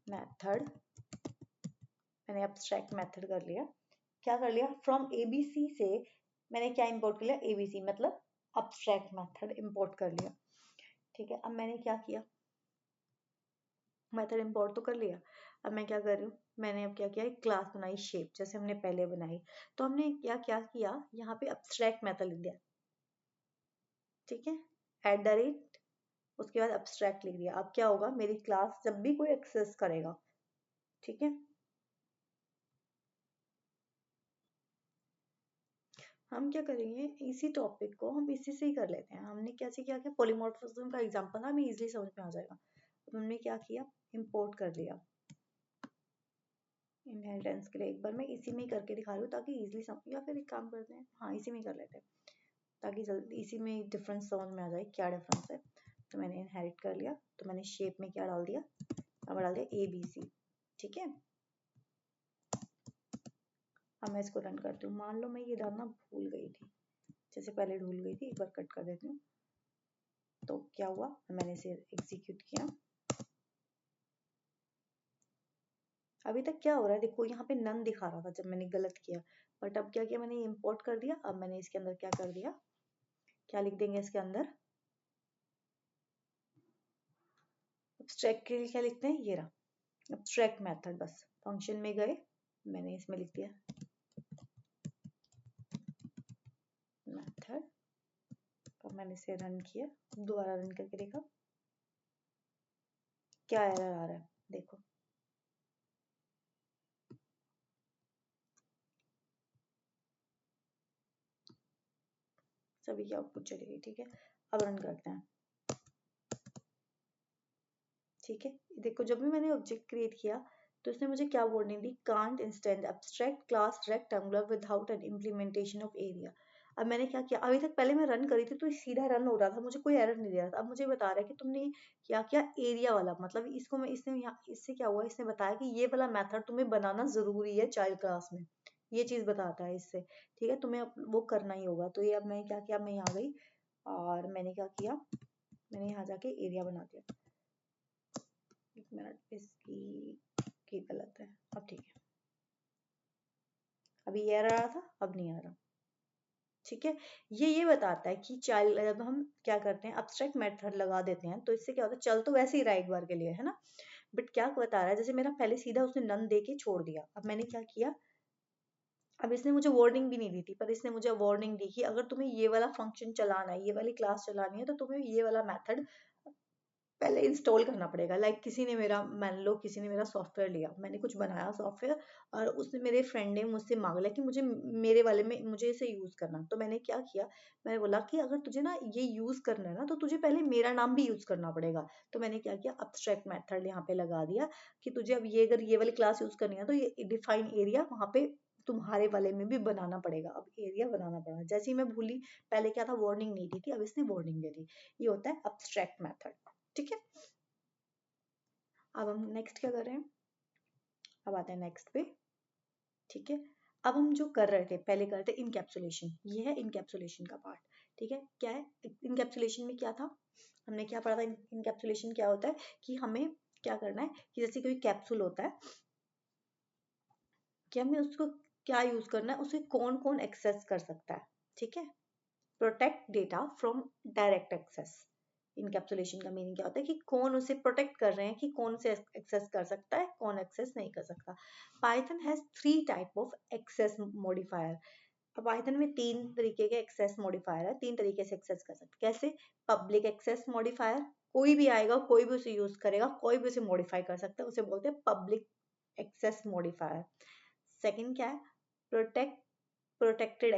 method. मैंने एब्स्ट्रैक्ट मेथड कर लिया। क्या कर लिया, फ्रॉम एबीसी से मैंने क्या इंपोर्ट कर लिया, एबीसी मतलब अब्स्ट्रैक्ट मेथड इंपोर्ट कर लिया। ठीक है, अब मैंने क्या किया, मेथड इंपोर्ट तो कर लिया। अब मैं क्या कर रही हूँ, मैंने अब क्या किया, एक क्लास बनाई शेप, जैसे हमने पहले बनाई। तो हमने क्या क्या किया, यहाँ पे अब्स्ट्रैक्ट मेथड लिख दिया। ठीक है, एट द रेट, उसके बाद अब्स्ट्रैक्ट लिख दिया। अब क्या होगा, मेरी क्लास जब भी कोई एक्सेस करेगा, ठीक है, हम क्या करेंगे, इसी टॉपिक को हम इसी से ही कर लेते हैं। हमने कैसे क्या किया, पॉलीमॉर्फिज्म का एग्जांपल हमें इजीली समझ में आ जाएगा। तो हमने क्या किया, इंपोर्ट कर लिया इनहेरिटेंस के लिए। एक बार मैं इसी में ही करके दिखा रही हूँ ताकि इजीली समझ, या फिर एक काम करते हैं, हाँ इसी में ही कर लेते हैं ताकि जल्दी इसी में डिफरेंस समझ में आ जाए, क्या डिफरेंस है। तो मैंने इनहेरिट कर लिया, तो मैंने शेप में क्या डाल दिया, अब डाल दिया ए बी सी। ठीक है, अब मैं इसको रन करती हूँ। मान लो मैं ये डालना भूल गई थी, जैसे पहले भूल गई थी, एक बार कट कर देती हूँ। तो क्या हुआ, मैंने इसे एग्जीक्यूट किया। अभी तक क्या हो रहा है, देखो यहाँ पे नन दिखा रहा था जब मैंने गलत किया, बट अब क्या किया, मैंने इंपोर्ट कर दिया। अब मैंने इसके अंदर क्या कर दिया, क्या लिख देंगे इसके अंदर, एब्स्ट्रैक्ट के लिए क्या लिखते हैं, ये रहा एब्स्ट्रैक्ट मेथड। बस फंक्शन में गए, मैंने इसमें लिख दिया मेथड। अब मैंने इसे रन किया, दोबारा रन करके देखा क्या एरर आ रहा है, देखो सभी की आउटपुट चली गई। ठीक है, अब रन करते हैं। ठीक है, देखो जब भी मैंने ऑब्जेक्ट क्रिएट किया तो इसने मुझे क्या warning the, can't instant abstract class rectangular without an implementation of area. अब मैंने क्या किया, अभी तक पहले मैं रन करी थी तो सीधा रन हो रहा था, मुझे कोई एरर नहीं दे रहा था। अब मुझे बता रहा है कि तुमने क्या किया, एरिया वाला, मतलब इसको मैं इसने यहाँ इससे क्या हुआ, इसने बताया कि ये वाला मेथड तुम्हें बनाना जरूरी है चाइल्ड क्लास में, ये चीज बताता है इससे। ठीक है, तुम्हें अब वो करना ही होगा। तो ये अब मैं क्या किया, मैं यहाँ गई और मैंने क्या किया, मैंने यहाँ जाके एरिया बना दिया। एक मिनट, इसकी की गलत है, अब ठीक है। अभी ये आ रहा था, अब नहीं आ रहा। ठीक है, ये बताता है कि चाइल्ड, जब हम क्या करते हैं अब्स्ट्रैक्ट मेथड लगा देते हैं तो इससे क्या होता है, चल तो वैसे ही रहा एक बार के लिए, है ना, बट क्या बता रहा है, जैसे मेरा पहले सीधा उसने नन दे के छोड़ दिया। अब मैंने क्या किया, अब इसने मुझे वार्निंग भी नहीं दी थी, पर इसने मुझे वार्निंग दी कि अगर तुम्हें ये वाला फंक्शन चलाना है, ये वाली क्लास चलानी है, तो तुम्हें ये वाला मेथड पहले इंस्टॉल करना पड़ेगा। लाइक किसी ने मेरा, मान लो किसी ने मेरा सॉफ्टवेयर लिया, मैंने कुछ बनाया सॉफ्टवेयर, और उसने, मेरे फ्रेंड ने मुझसे मांग लिया कि मुझे मेरे वाले में मुझे इसे यूज करना। तो मैंने क्या किया, मैंने बोला कि अगर तुझे ना ये यूज करना है ना, तो तुझे पहले मेरा नाम भी यूज करना पड़ेगा। तो मैंने क्या किया, अब्स्ट्रैक्ट मेथड यहाँ पे लगा दिया कि तुझे अब ये, अगर ये वाली क्लास यूज करनी है तो ये डिफाइन एरिया वहां पे तुम्हारे वाले में भी बनाना पड़ेगा। अब एरिया बनाना पड़ा, जैसे ही मैं भूली, पहले क्या था वार्निंग नहीं दी थी, अब इसने वार्निंग दे दी। ये होता है अब्स्ट्रैक्ट मेथड। ठीक है, अब हम नेक्स्ट क्या कर रहे हैं, अब आते हैं नेक्स्ट पे। ठीक है, अब हम जो कर रहे थे पहले कर रहे थे इनकैप्सुलेशन, ये है इनकैप्सुलेशन का पार्ट। ठीक है, क्या है इनकैप्सुलेशन में, क्या था, हमने क्या पढ़ा था, इनकैप्सुलेशन क्या होता है कि हमें क्या करना है कि जैसे कोई कैप्सूल होता है कि हमें उसको क्या यूज करना है, उसे कौन कौन एक्सेस कर सकता है। ठीक है, protect data from direct access. Encapsulation का मीनिंग क्या होता है कि कौन उसे प्रोटेक्ट कर रहे हैं, कि कौन से एक्सेस कर सकता है, कौन एक्सेस नहीं कर सकता। Python has 3 type of access modifier. Python में 3 तरीके के एक्सेस मॉडिफायर है, 3 तरीके से एक्सेस कर सकते हैं। कैसे, पब्लिक एक्सेस मॉडिफायर, कोई भी आएगा, कोई भी उसे यूज करेगा, कोई भी उसे मॉडिफाई कर सकता है, उसे बोलते हैं पब्लिक एक्सेस मॉडिफायर। सेकंड क्या है, protect protected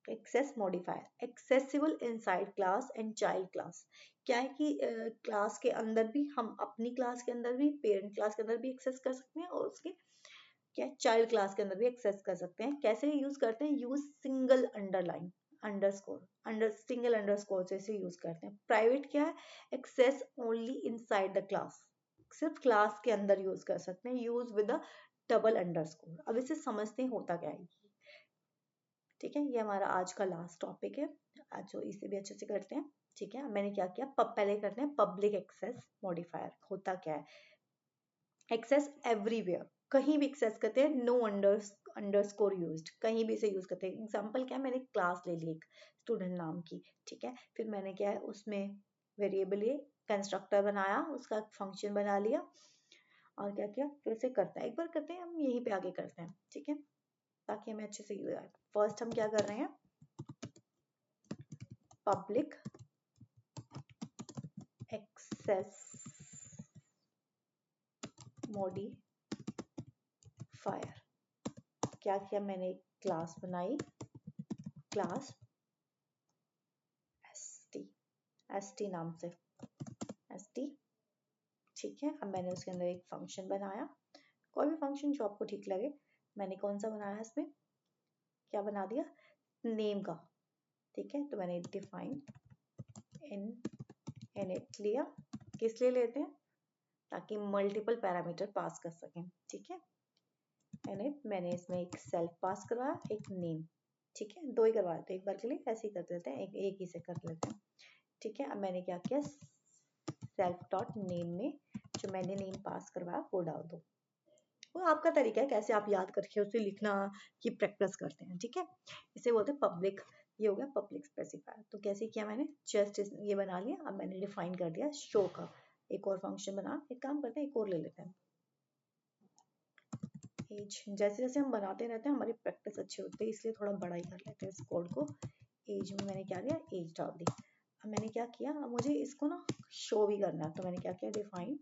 access modifier, accessible inside class and child class. क्या है कि क्लास के अंदर भी, हम अपनी क्लास के अंदर भी, पेरेंट क्लास के अंदर भी एक्सेस कर सकते हैं, और उसके क्या चाइल्ड क्लास के अंदर भी एक्सेस कर सकते हैं। कैसे यूज करते हैं, use single underline underscore, single underscore से इसे यूज करते हैं। प्राइवेट क्या है, access only inside the class, सिर्फ क्लास के अंदर यूज कर सकते हैं, use with a double underscore. अब इसे समझते हैं होता क्या है। ठीक है, ये हमारा आज का लास्ट टॉपिक है, आज जो इसे भी अच्छे से करते हैं। ठीक है, मैंने क्या किया, पहले करते हैं पब्लिक एक्सेस मॉडिफायर। होता क्या है, एक्सेस एवरीवेयर, कहीं भी एक्सेस करते हैं, नो अंडरस्कोर यूज्ड, कहीं भी इसे यूज करते हैं। एग्जांपल क्या है, मैंने क्लास ले ली एक स्टूडेंट नाम की। ठीक है, फिर मैंने क्या है उसमें वेरिएबल ये कंस्ट्रक्टर बनाया, उसका फंक्शन बना लिया, और क्या किया, फिर उसे करता है, एक बार करते हैं, हम यहीं पे आगे करते हैं। ठीक है, ताकि हमें अच्छे से यूज आए। फर्स्ट हम क्या कर रहे हैं, पब्लिक एक्सेस मॉडिफायर। क्या किया, मैंने एक क्लास बनाई, क्लास एस टी नाम से, एस टी। ठीक है, अब मैंने उसके अंदर एक फंक्शन बनाया, कोई भी फंक्शन जो आपको ठीक लगे। मैंने कौन सा बनाया, इसमें क्या बना दिया, नेम का। ठीक है, तो मैंने डिफाइन इन इनिट लिया, किस लिए लेते हैं, ताकि मल्टीपल पैरामीटर पास कर सकें। ठीक है, इनिट, मैंने इसमें एक सेल्फ पास करवाया, एक नेम। ठीक है, 2 ही करवाए थे, एक बार के लिए ऐसे ही कर देते हैं, एक ही से कर लेते हैं। ठीक है, अब मैंने क्या किया, सेल्फ डॉट नेम में जो मैंने नेम पास करवाया वो डाल दो। वो आपका तरीका है कैसे आप याद करके उसे लिखना की प्रैक्टिस करते हैं। ठीक है, इसे बोलते हैं पब्लिक, ये हो गया पब्लिक स्पेसिफायर। तो कैसे किया मैंने, जस्ट ये बना लिया। अब मैंने डिफाइन कर दिया शो का, एक और फंक्शन बना, एक काम करते हैं, एक और ले लेते हैं, एज। जैसे जैसे हम बनाते रहते हैं हमारी प्रैक्टिस अच्छी होती है, इसलिए थोड़ा बड़ा ही कर लेते हैं इस कोड को। एज में मैंने क्या किया, एज डाल दी। अब मैंने क्या किया, अब मुझे इसको ना शो भी करना है, तो मैंने क्या किया, define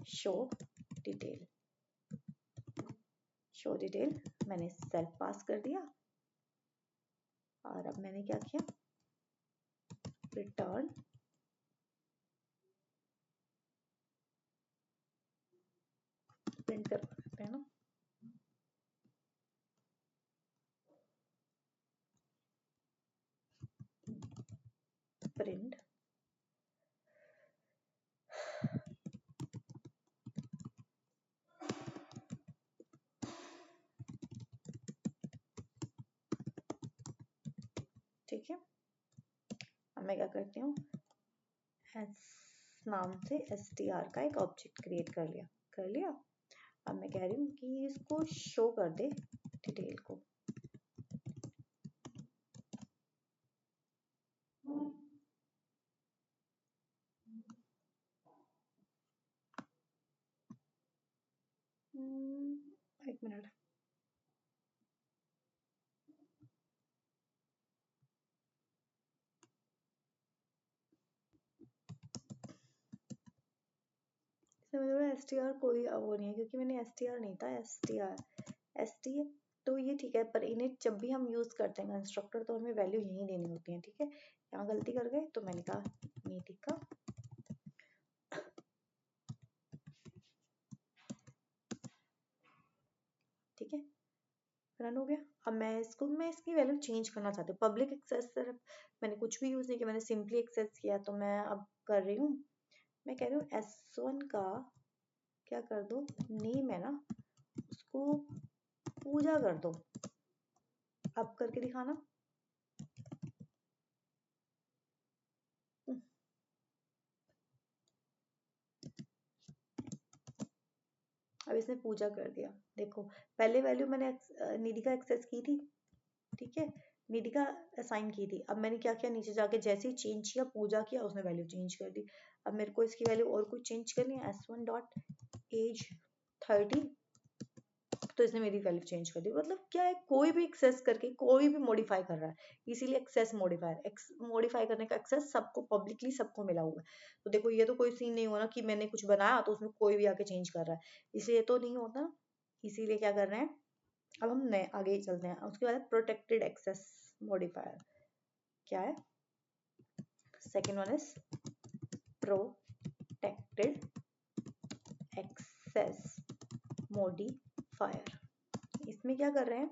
show detail. Show detail मैंने सेल्फ पास कर दिया, और अब मैंने क्या किया, रिटर्न प्रिंट कर सकते हैं ना, प्रिंट ठीक है। अब मैं क्या करती हूँ, एस नाम से str का एक ऑब्जेक्ट क्रिएट कर लिया। अब मैं कह रही हूँ कि इसको शो कर दे डिटेल को। एक मिनट, str कोई वो नहीं है क्योंकि मैंने str नहीं था, st तो ये ठीक है, पर इन्हें जब भी हम यूज करते हैं कंस्ट्रक्टर तो हमें वैल्यू यही देनी होती है। ठीक है, यहाँ गलती कर गए तो मैंने कहा नीतिका ठीक है, रन हो गया। अब मैं इसकी वैल्यू चेंज करना चाहती हूँ। पब्लिक एक्सेस सिर्फ मैंने कुछ भी यूज नहीं किया, मैंने सिंपली एक्सेस किया। तो मैं अब कर रही हूँ, मैं कह रही हूँ S1 का क्या कर दो, नेम है ना उसको पूजा कर दो। अब करके दिखाना। अब इसने पूजा कर दिया। देखो पहले वैल्यू मैंने निधि का एक्सेस की थी, ठीक है, निधि का असाइन की थी। अब मैंने क्या किया, नीचे जाके जैसे ही चेंज किया, पूजा किया, उसने वैल्यू चेंज कर दी। अब मेरे को इसकी वैल्यू और कुछ चेंज करनी है, S1 डॉट एज 30, तो इसने मेरी वैल्यू चेंज कर दी। मतलब क्या है, कोई भी एक्सेस करके कोई भी मॉडिफाई कर रहा है, इसीलिए एक्सेस मॉडिफायर, मॉडिफाई करने का एक्सेस सबको पब्लिकली सबको मिला हुआ है। तो देखो ये तो कोई सीन नहीं हुआ ना कि मैंने कुछ बनाया तो उसमें कोई भी आके चेंज कर रहा है, इसलिए तो नहीं होता। इसीलिए क्या कर रहे हैं, अब हम नए आगे चलते हैं। उसके बाद प्रोटेक्टेड एक्सेस मॉडिफायर क्या है, second one is protected access modifier. इसमें क्या कर रहे हैं,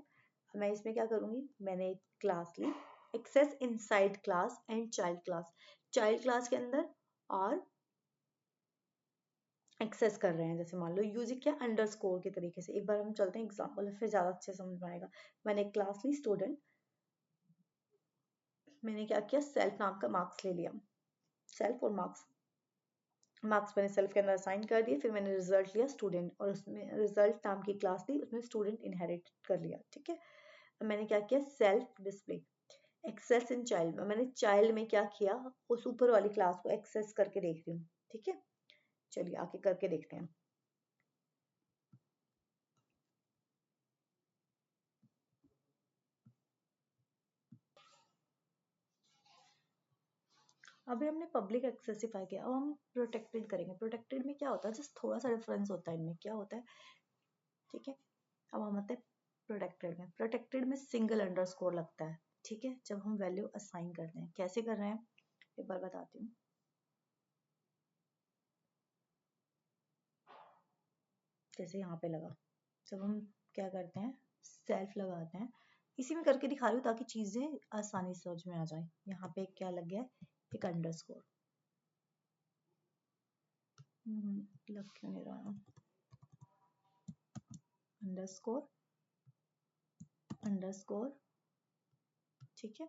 मैं इसमें क्या करूंगी, मैंने एक क्लास ली, access inside class and child class के अंदर और एक्सेस कर रहे हैं। जैसे मान लो यूजिंग क्या अंडरस्कोर के तरीके से। एक बार हम चलते हैं एग्जांपल, फिर ज्यादा अच्छे समझ में आएगा। मैंने एक क्लास ली स्टूडेंट, मैंने क्या किया, सेल्फ नाम का मार्क्स ले लिया, सेल्फ और मार्क्स मैंने सेल्फ के अंदर असाइन कर दिए। फिर मैंने रिजल्ट लिया स्टूडेंट, और उसमें रिजल्ट नाम की क्लास ली, उसमें स्टूडेंट इनहेरिट कर लिया। ठीक है, अब मैंने क्या किया, self display access in child में मैंने चाइल्ड में क्या किया, उस ऊपर वाली क्लास को एक्सेस करके देख रही हूँ। ठीक है, चलिए आगे करके देखते हैं। अभी हमने पब्लिक एक्सेसिफाई किया, अब हम प्रोटेक्टेड करेंगे। प्रोटेक्टेड में क्या होता है, जस्ट थोड़ा सा डिफरेंस होता है इनमें, क्या होता है। ठीक है, अब हम आते हैं प्रोटेक्टेड में सिंगल अंडरस्कोर लगता है। ठीक है, जब हम वैल्यू असाइन करते हैं, कैसे कर रहे हैं एक बार बताती हूँ। जैसे यहाँ पे लगा, जब हम क्या करते हैं, सेल्फ लगाते हैं, इसी में करके दिखा रही हूँ ताकि चीजें आसानी से समझ में आ जाए। यहाँ पे क्या लग गया है, एक अंडरस्कोर, लग क्यों नहीं रहा, अंडरस्कोर अंडरस्कोर। ठीक है,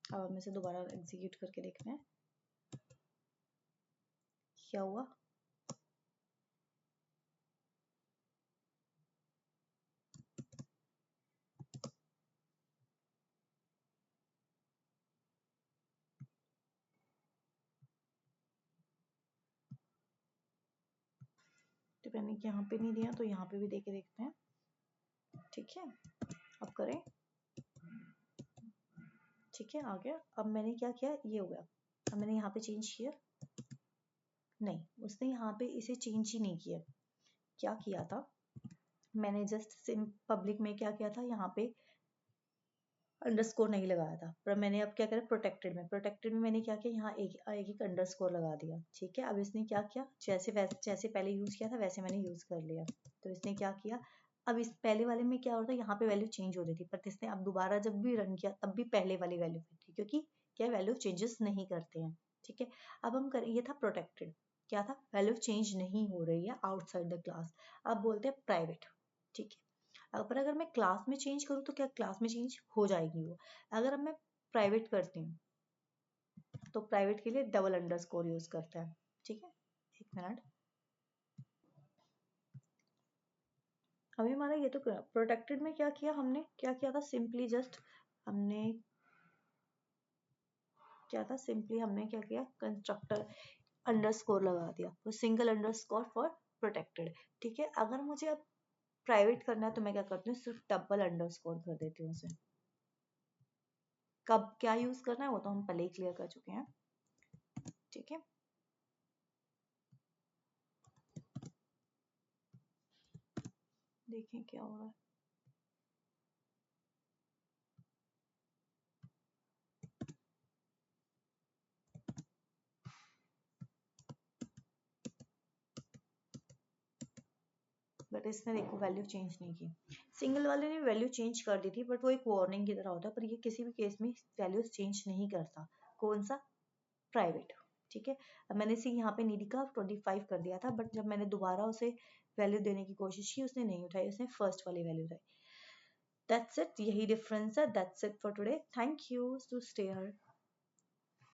अब हम इसे दोबारा एग्जीक्यूट करके देखते हैं क्या हुआ। तो मैंने यहाँ पे नहीं दिया तो यहाँ पे भी देके देखते हैं। ठीक है, अब करें, ठीक है आ गया। अब मैंने क्या किया, ये हो गया। अब मैंने यहाँ पे चेंज किया, नहीं उसने यहाँ पे इसे चेंज ही नहीं किया। क्या किया था, मैंने जस्ट पब्लिक में क्या किया था, यहाँ पे अंडरस्कोर नहीं लगाया था। पर मैंने अब क्या करा, प्रोटेक्टेड में मैंने क्या किया, यहाँ एक अंडरस्कोर लगा दिया। ठीक है, अब इसने क्या किया, जैसे पहले यूज किया था वैसे मैंने यूज कर लिया। तो इसने क्या किया, अब इस पहले वाले में क्या होता है, यहाँ पे वैल्यू चेंज हो रही थी, पर इसने अब दोबारा जब भी रन किया तब भी पहले वाली वैल्यू थी, क्योंकि क्या वैल्यू चेंजेस नहीं करते हैं। ठीक है, अब हम करें, ये था प्रोटेक्टेड, क्या था, वैल्यू चेंज नहीं हो रही है आउटसाइड द क्लास। अब बोलते हैं प्राइवेट। ठीक है, अगर मैं क्लास में चेंज करूँ तो क्या क्लास में चेंज हो जाएगी वो। अगर अब मैं प्राइवेट करती हूँ तो प्राइवेट के लिए डबल अंडरस्कोर यूज करते हैं। ठीक है, एक मिनट, अभी हमारा ये तो प्रोटेक्टेड में क्या किया हमने, क्या किया था, सिंपली जस्ट हमने क्या था, सिंपली हमने क्या किया, कंस्ट्रक्टर अंडरस्कोर लगा दिया, तो सिंगल अंडरस्कोर फॉर प्रोटेक्टेड। ठीक है, अगर मुझे अब प्राइवेट करना है तो मैं क्या करती हूँ, सिर्फ डबल अंडरस्कोर कर देती हूँ उसे। कब क्या यूज करना है वो तो हम पहले ही क्लियर कर चुके हैं। ठीक है, देखें क्या हो रहा है। बट इसने देखो वैल्यू चेंज नहीं की, सिंगल वाले ने वैल्यू चेंज कर दी थी, बट वो एक वार्निंग की तरह होता है, पर ये किसी भी केस में वैल्यूज चेंज नहीं करता। कौन सा, प्राइवेट। ठीक है, अब मैंने इसे यहाँ पे नीडी का 25 कर दिया था, बट जब मैंने दोबारा उसे वैल्यू देने की कोशिश की उसने नहीं उठाई, उसने फर्स्ट वाली वैल्यू उठाई। दैट्स इट, यही डिफरेंस है। That's it for today, thank you to stay here.